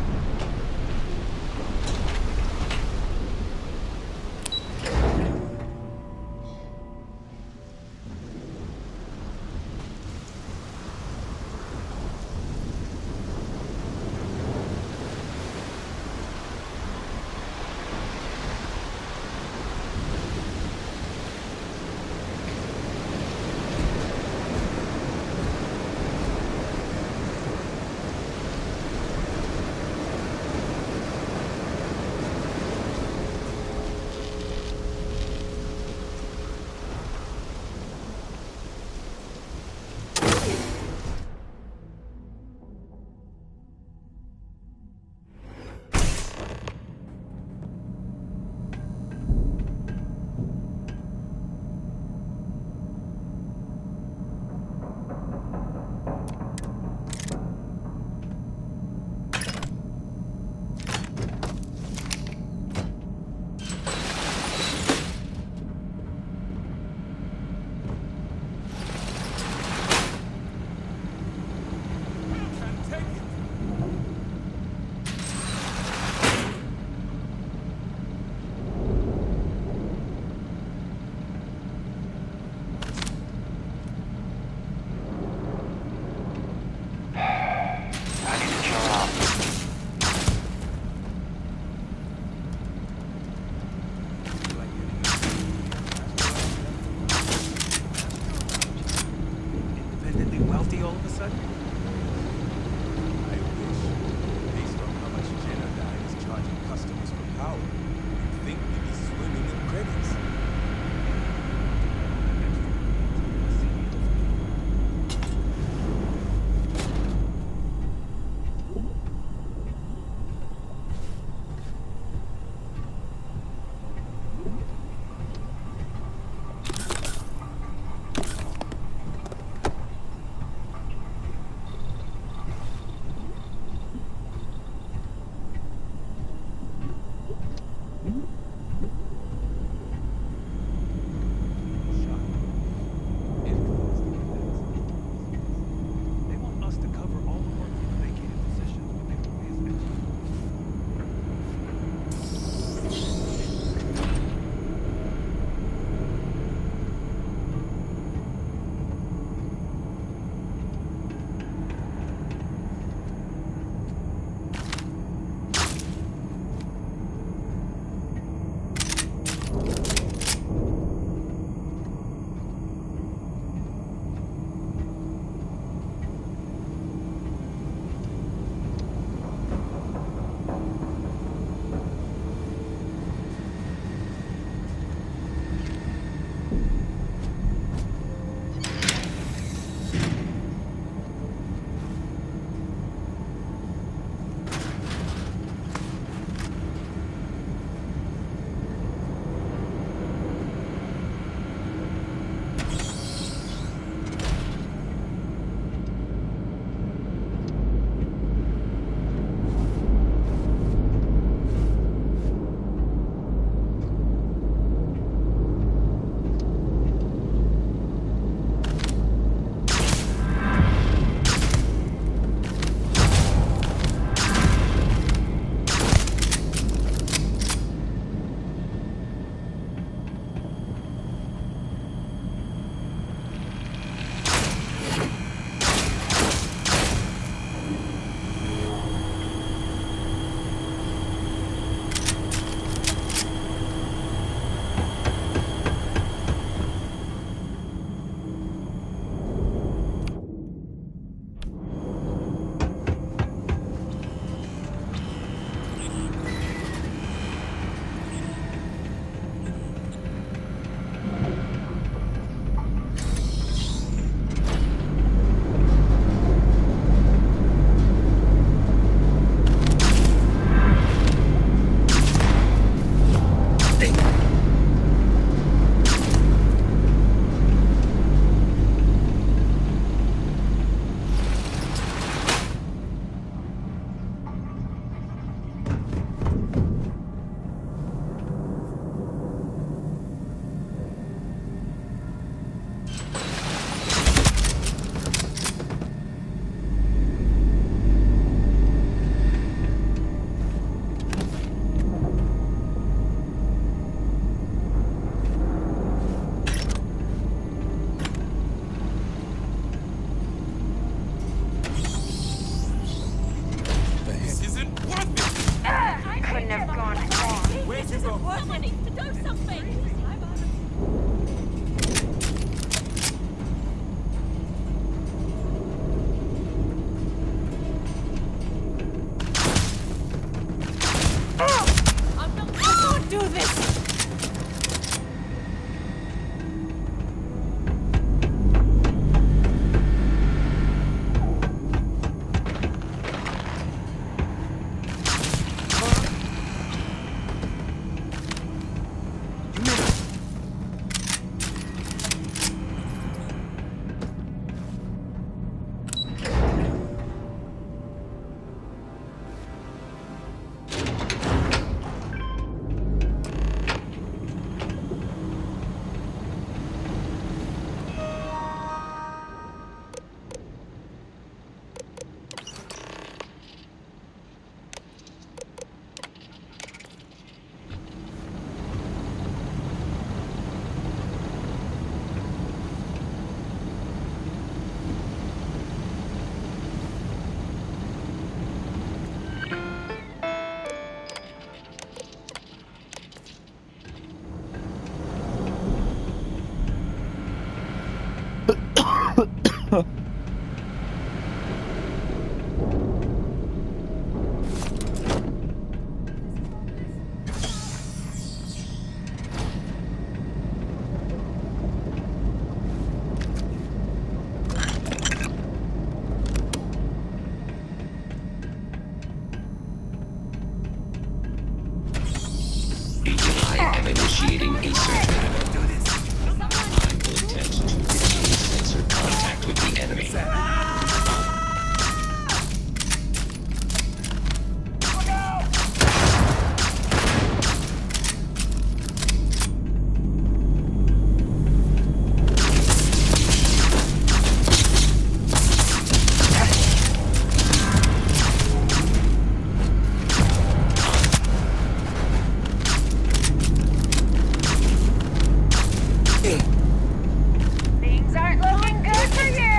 not worth Someone it. needs to do something! I can't do this! I am initiating a search pattern. I will attempt to retain sensor contact with the enemy. Things aren't looking good for you!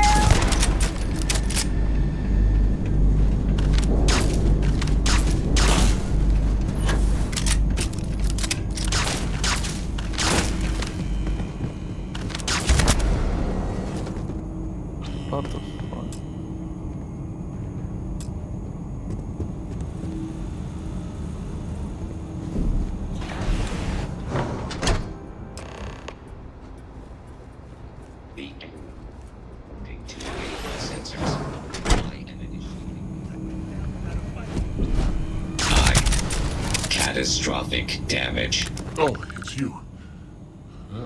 What the fuck? The P.T.V sensors. I am initiating. Catastrophic damage. Oh, it's you.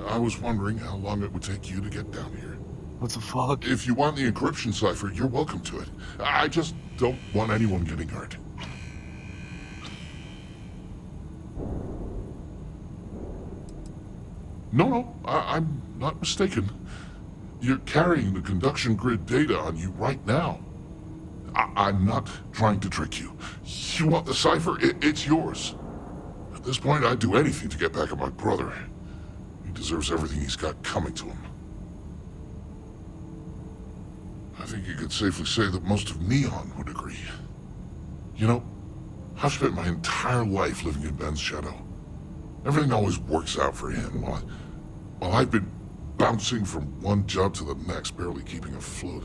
I was wondering how long it would take you to get down here. What the fuck? If you want the encryption cipher, you're welcome to it. I just don't want anyone getting hurt. No, I'm not mistaken. You're carrying the conduction grid data on you right now. I'm not trying to trick you. You want the cipher? It's yours. At this point, I'd do anything to get back at my brother. He deserves everything he's got coming to him. I think you could safely say that most of Neon would agree. You know, I've spent my entire life living in Ben's shadow. Everything always works out for him, while I've been bouncing from one job to the next, barely keeping afloat.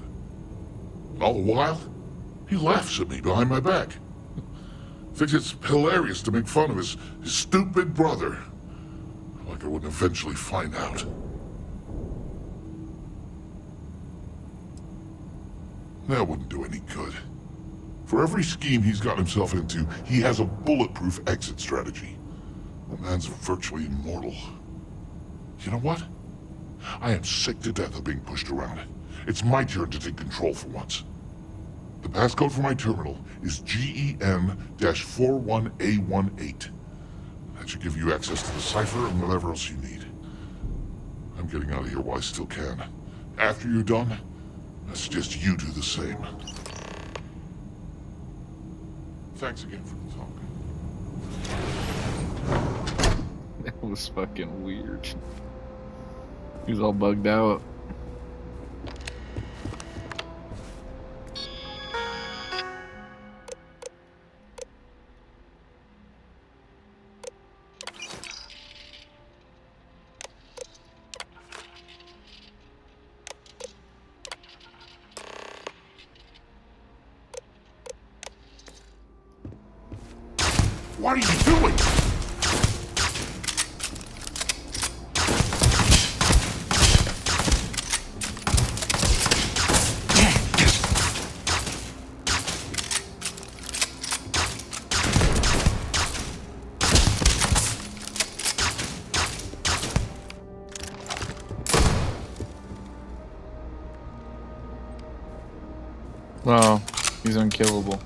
All the while, he laughs at me behind my back. Thinks it's hilarious to make fun of his stupid brother. Like I wouldn't eventually find out. That wouldn't do any good. For every scheme he's got himself into, he has a bulletproof exit strategy. The man's virtually immortal. You know what? I am sick to death of being pushed around. It's my turn to take control for once. The passcode for my terminal is GEM-41A18. That should give you access to the cipher and whatever else you need. I'm getting out of here while I still can. After you're done, I suggest you do the same. Thanks again for the talk. That was fucking weird. He was all bugged out. What are you doing? Wow, he's unkillable.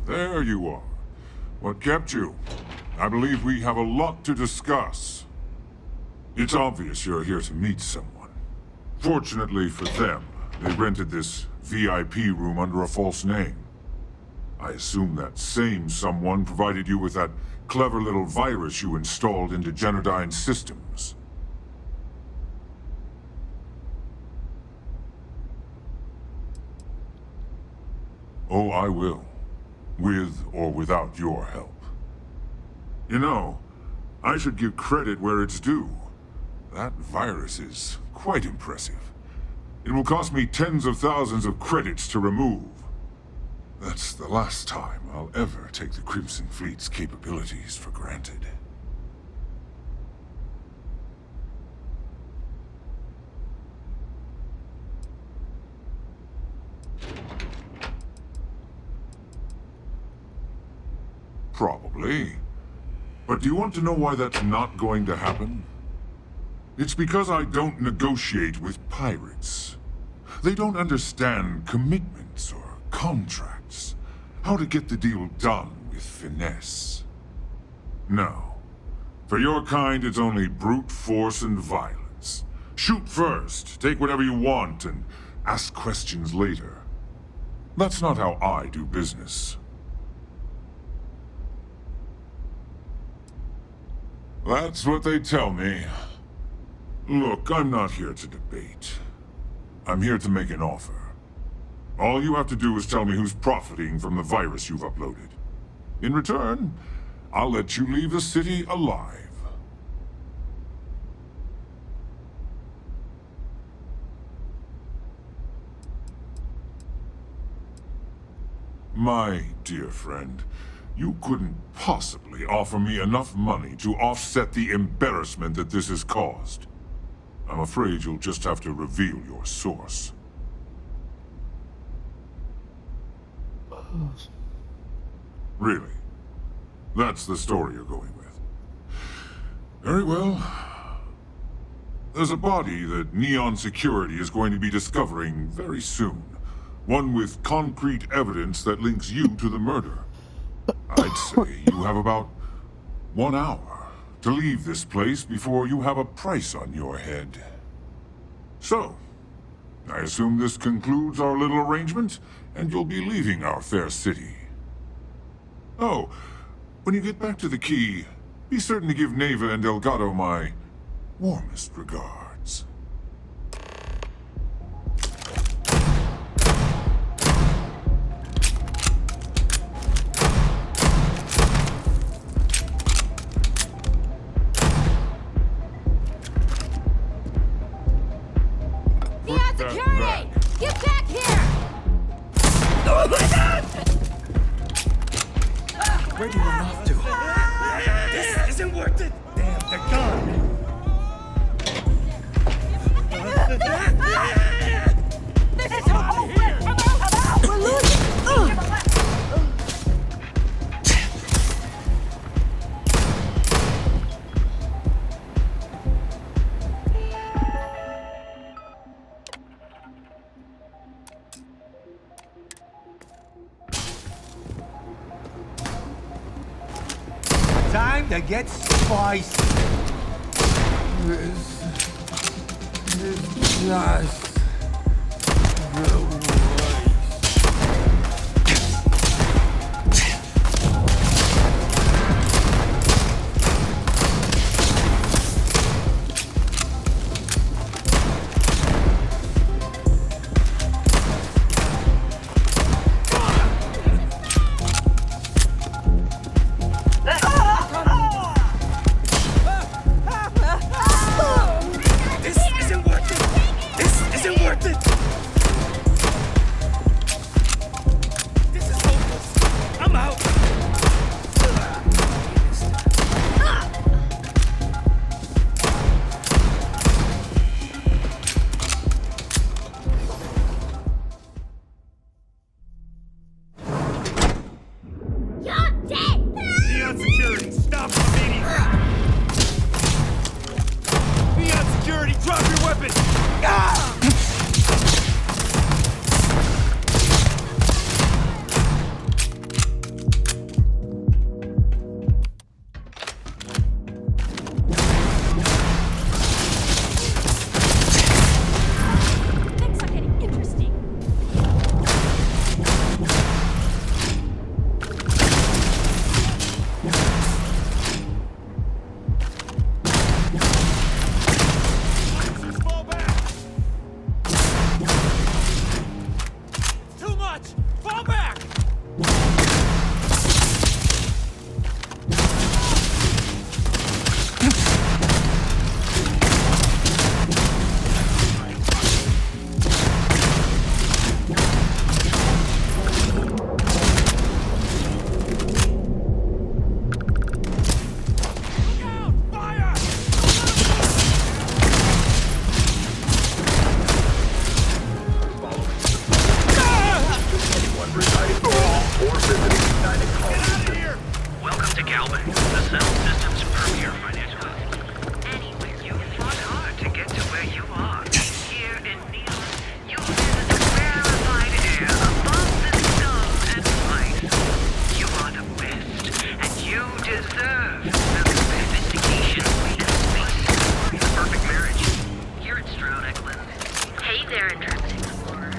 There you are. What kept you? I believe we have a lot to discuss. It's obvious you're here to meet someone. Fortunately for them, they rented this VIP room under a false name. I assume that same someone provided you with that clever little virus you installed into Genodyne's systems. Oh, I will. With or without your help. You know, I should give credit where it's due. That virus is quite impressive. It will cost me tens of thousands of credits to remove. That's the last time I'll ever take the Crimson Fleet's capabilities for granted. Probably. But do you want to know why that's not going to happen? It's because I don't negotiate with pirates. They don't understand commitments or contracts. How to get the deal done with finesse. No. For your kind, it's only brute force and violence. Shoot first, take whatever you want, and ask questions later. That's not how I do business. That's what they tell me. Look, I'm not here to debate. I'm here to make an offer. All you have to do is tell me who's profiting from the virus you've uploaded. In return, I'll let you leave the city alive. My dear friend, you couldn't possibly offer me enough money to offset the embarrassment that this has caused. I'm afraid you'll just have to reveal your source. Really? That's the story you're going with? Very well. There's a body that Neon Security is going to be discovering very soon. One with concrete evidence that links you to the murder. I'd say you have about 1 hour to leave this place before you have a price on your head. So, I assume this concludes our little arrangement, and you'll be leaving our fair city. Oh, when you get back to the key, be certain to give Neva and Delgado my warmest regards. Neon Security! Get back here! Oh my God! Where'd you run off to? This isn't worth it! Damn, they're gone! to get spicy. This is just the way. This isn't worth it. This isn't worth it. This is hopeless. I'm out. Neon security, stop him immediately! Neon security, drop your weapon! Things are getting interesting. Fall back! Too much! Fall back! Look out! Fire! Welcome to Galvin, the Settled Systems premier financial hub. Anyway, you fought hard to get to where you are. Here in Neon, you live in the rarefied air above the scum and vice. You are the best, and you deserve the sophistication we face. The perfect marriage. Here at Stroud Eklund. Hey there, Intrepid Explorer.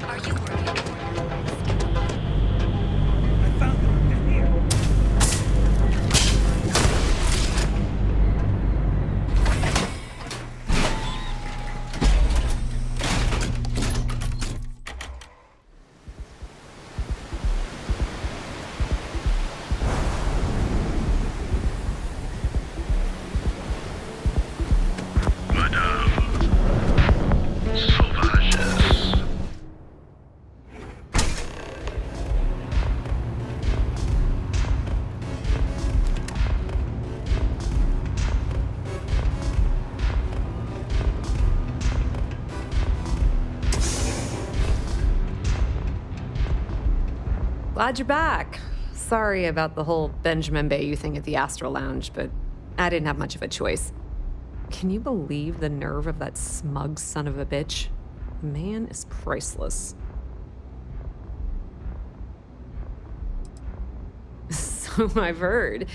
Are you worried? I found them. They're here. Sauvages. Glad you're back. Sorry about the whole Benjamin Bayou thing at the Astro Lounge, but I didn't have much of a choice. Can you believe the nerve of that smug son of a bitch? The man is priceless. So I've heard.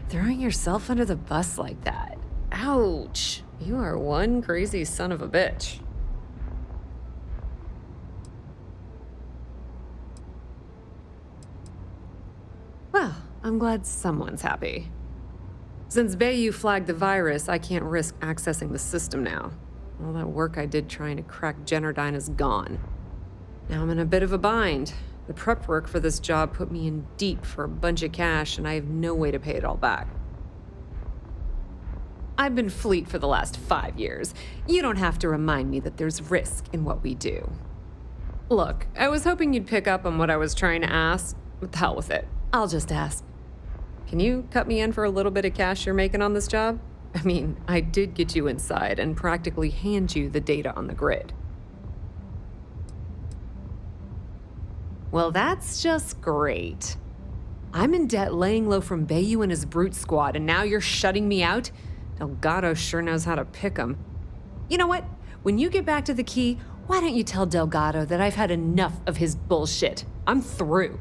Throwing yourself under the bus like that. Ouch. You are one crazy son of a bitch. Well, I'm glad someone's happy. Since Bayou flagged the virus, I can't risk accessing the system now. All that work I did trying to crack Generdyne is gone. Now I'm in a bit of a bind. The prep work for this job put me in deep for a bunch of cash, and I have no way to pay it all back. I've been fleet for the last 5 years. You don't have to remind me that there's risk in what we do. Look, I was hoping you'd pick up on what I was trying to ask, but the hell with it. I'll just ask. Can you cut me in for a little bit of cash you're making on this job? I mean, I did get you inside and practically hand you the data on the grid. Well, that's just great. I'm in debt laying low from Bayou and his brute squad, and now you're shutting me out? Delgado sure knows how to pick 'em. You know what? When you get back to the key, why don't you tell Delgado that I've had enough of his bullshit? I'm through.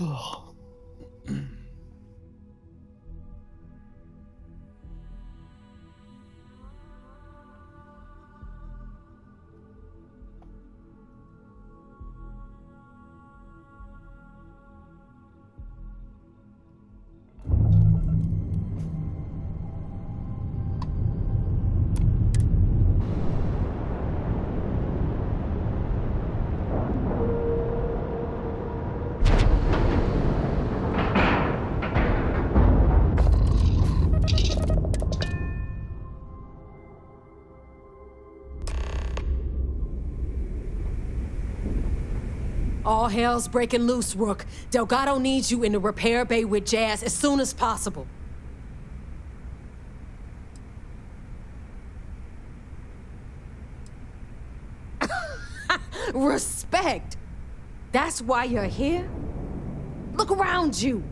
Oh. All hell's breaking loose, Rook. Delgado needs you in the repair bay with Jazz as soon as possible. Respect! That's why you're here? Look around you.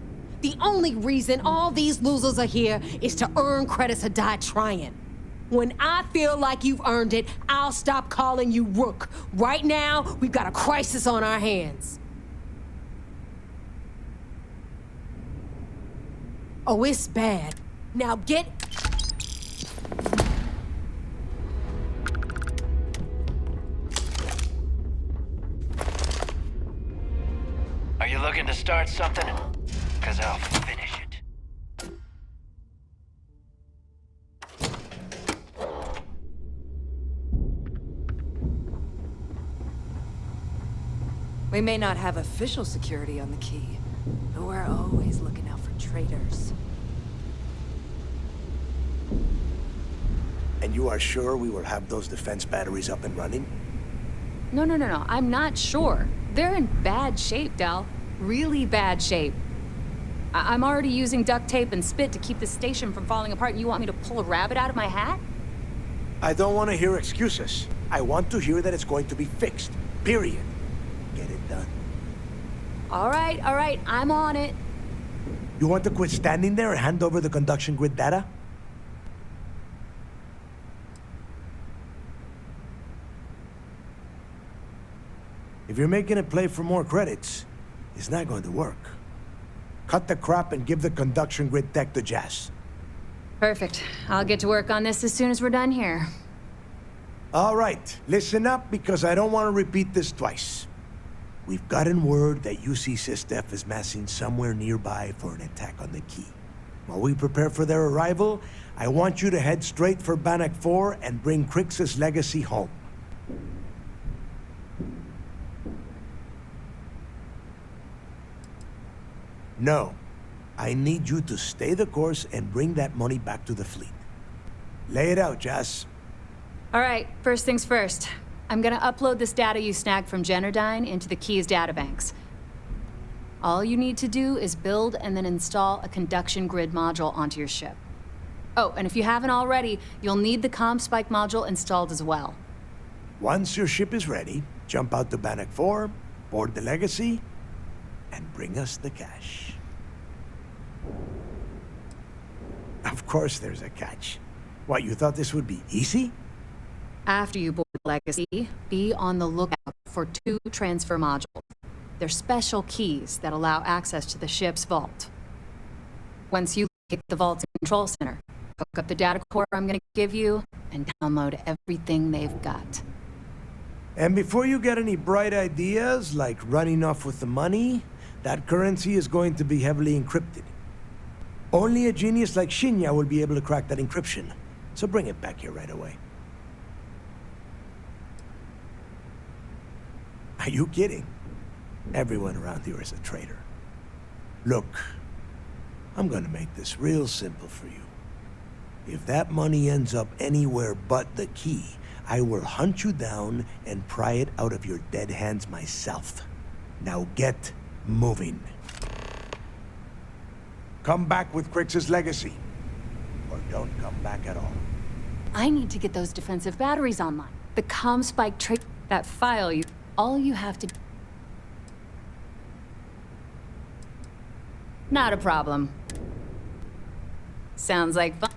The only reason all these losers are here is to earn credits or die trying. When I feel like you've earned it, I'll stop calling you Rook. Right now, we've got a crisis on our hands. Oh, it's bad. Now get... Are you looking to start something? 'Cause I'll finish it. We may not have official security on the key, but we're always looking out for traitors. And you are sure we will have those defense batteries up and running? No. I'm not sure. They're in bad shape, Del. Really bad shape. I'm already using duct tape and spit to keep the station from falling apart, and you want me to pull a rabbit out of my hat? I don't want to hear excuses. I want to hear that it's going to be fixed. Period. Get it done. All right. I'm on it. You want to quit standing there and hand over the conduction grid data? If you're making a play for more credits, it's not going to work. Cut the crap and give the conduction grid tech to Jazz. Perfect. I'll get to work on this as soon as we're done here. All right, listen up because I don't want to repeat this twice. We've gotten word that UC SysDef is massing somewhere nearby for an attack on the key. While we prepare for their arrival, I want you to head straight for Bannock 4 and bring Crix's legacy home. No, I need you to stay the course and bring that money back to the fleet. Lay it out, Jazz. All right, first things first. I'm gonna upload this data you snagged from Generdyne into the Key's databanks. All you need to do is build and then install a conduction grid module onto your ship. Oh, and if you haven't already, you'll need the CommSpike module installed as well. Once your ship is ready, jump out to Bannock 4, board the Legacy, and bring us the cash. Of course there's a catch. What, you thought this would be easy? After you board the Legacy, be on the lookout for 2 transfer modules. They're special keys that allow access to the ship's vault. Once you hit the vault's control center, hook up the data core I'm gonna give you, and download everything they've got. And before you get any bright ideas, like running off with the money, that currency is going to be heavily encrypted. Only a genius like Shinya will be able to crack that encryption, so bring it back here right away. Are you kidding? Everyone around here is a traitor. Look, I'm gonna make this real simple for you. If that money ends up anywhere but the key, I will hunt you down and pry it out of your dead hands myself. Now get moving. Come back with Crix's legacy, or don't come back at all. I need to get those defensive batteries online. The CommSpike that file all you have to... Not a problem. Sounds like fun.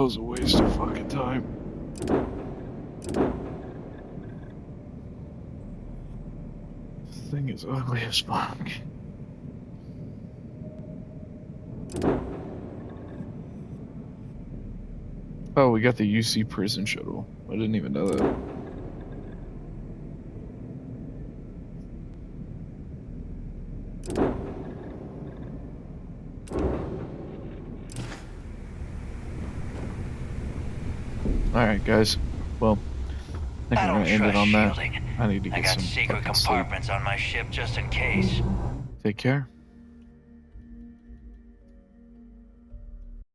was a waste of fucking time. This thing is ugly as fuck. Oh, we got the UC prison shuttle. I didn't even know that. Alright, guys. Well, I think we're gonna end it on that. I need to I get got some secret fucking sleep. compartments on my ship just in case. Take care.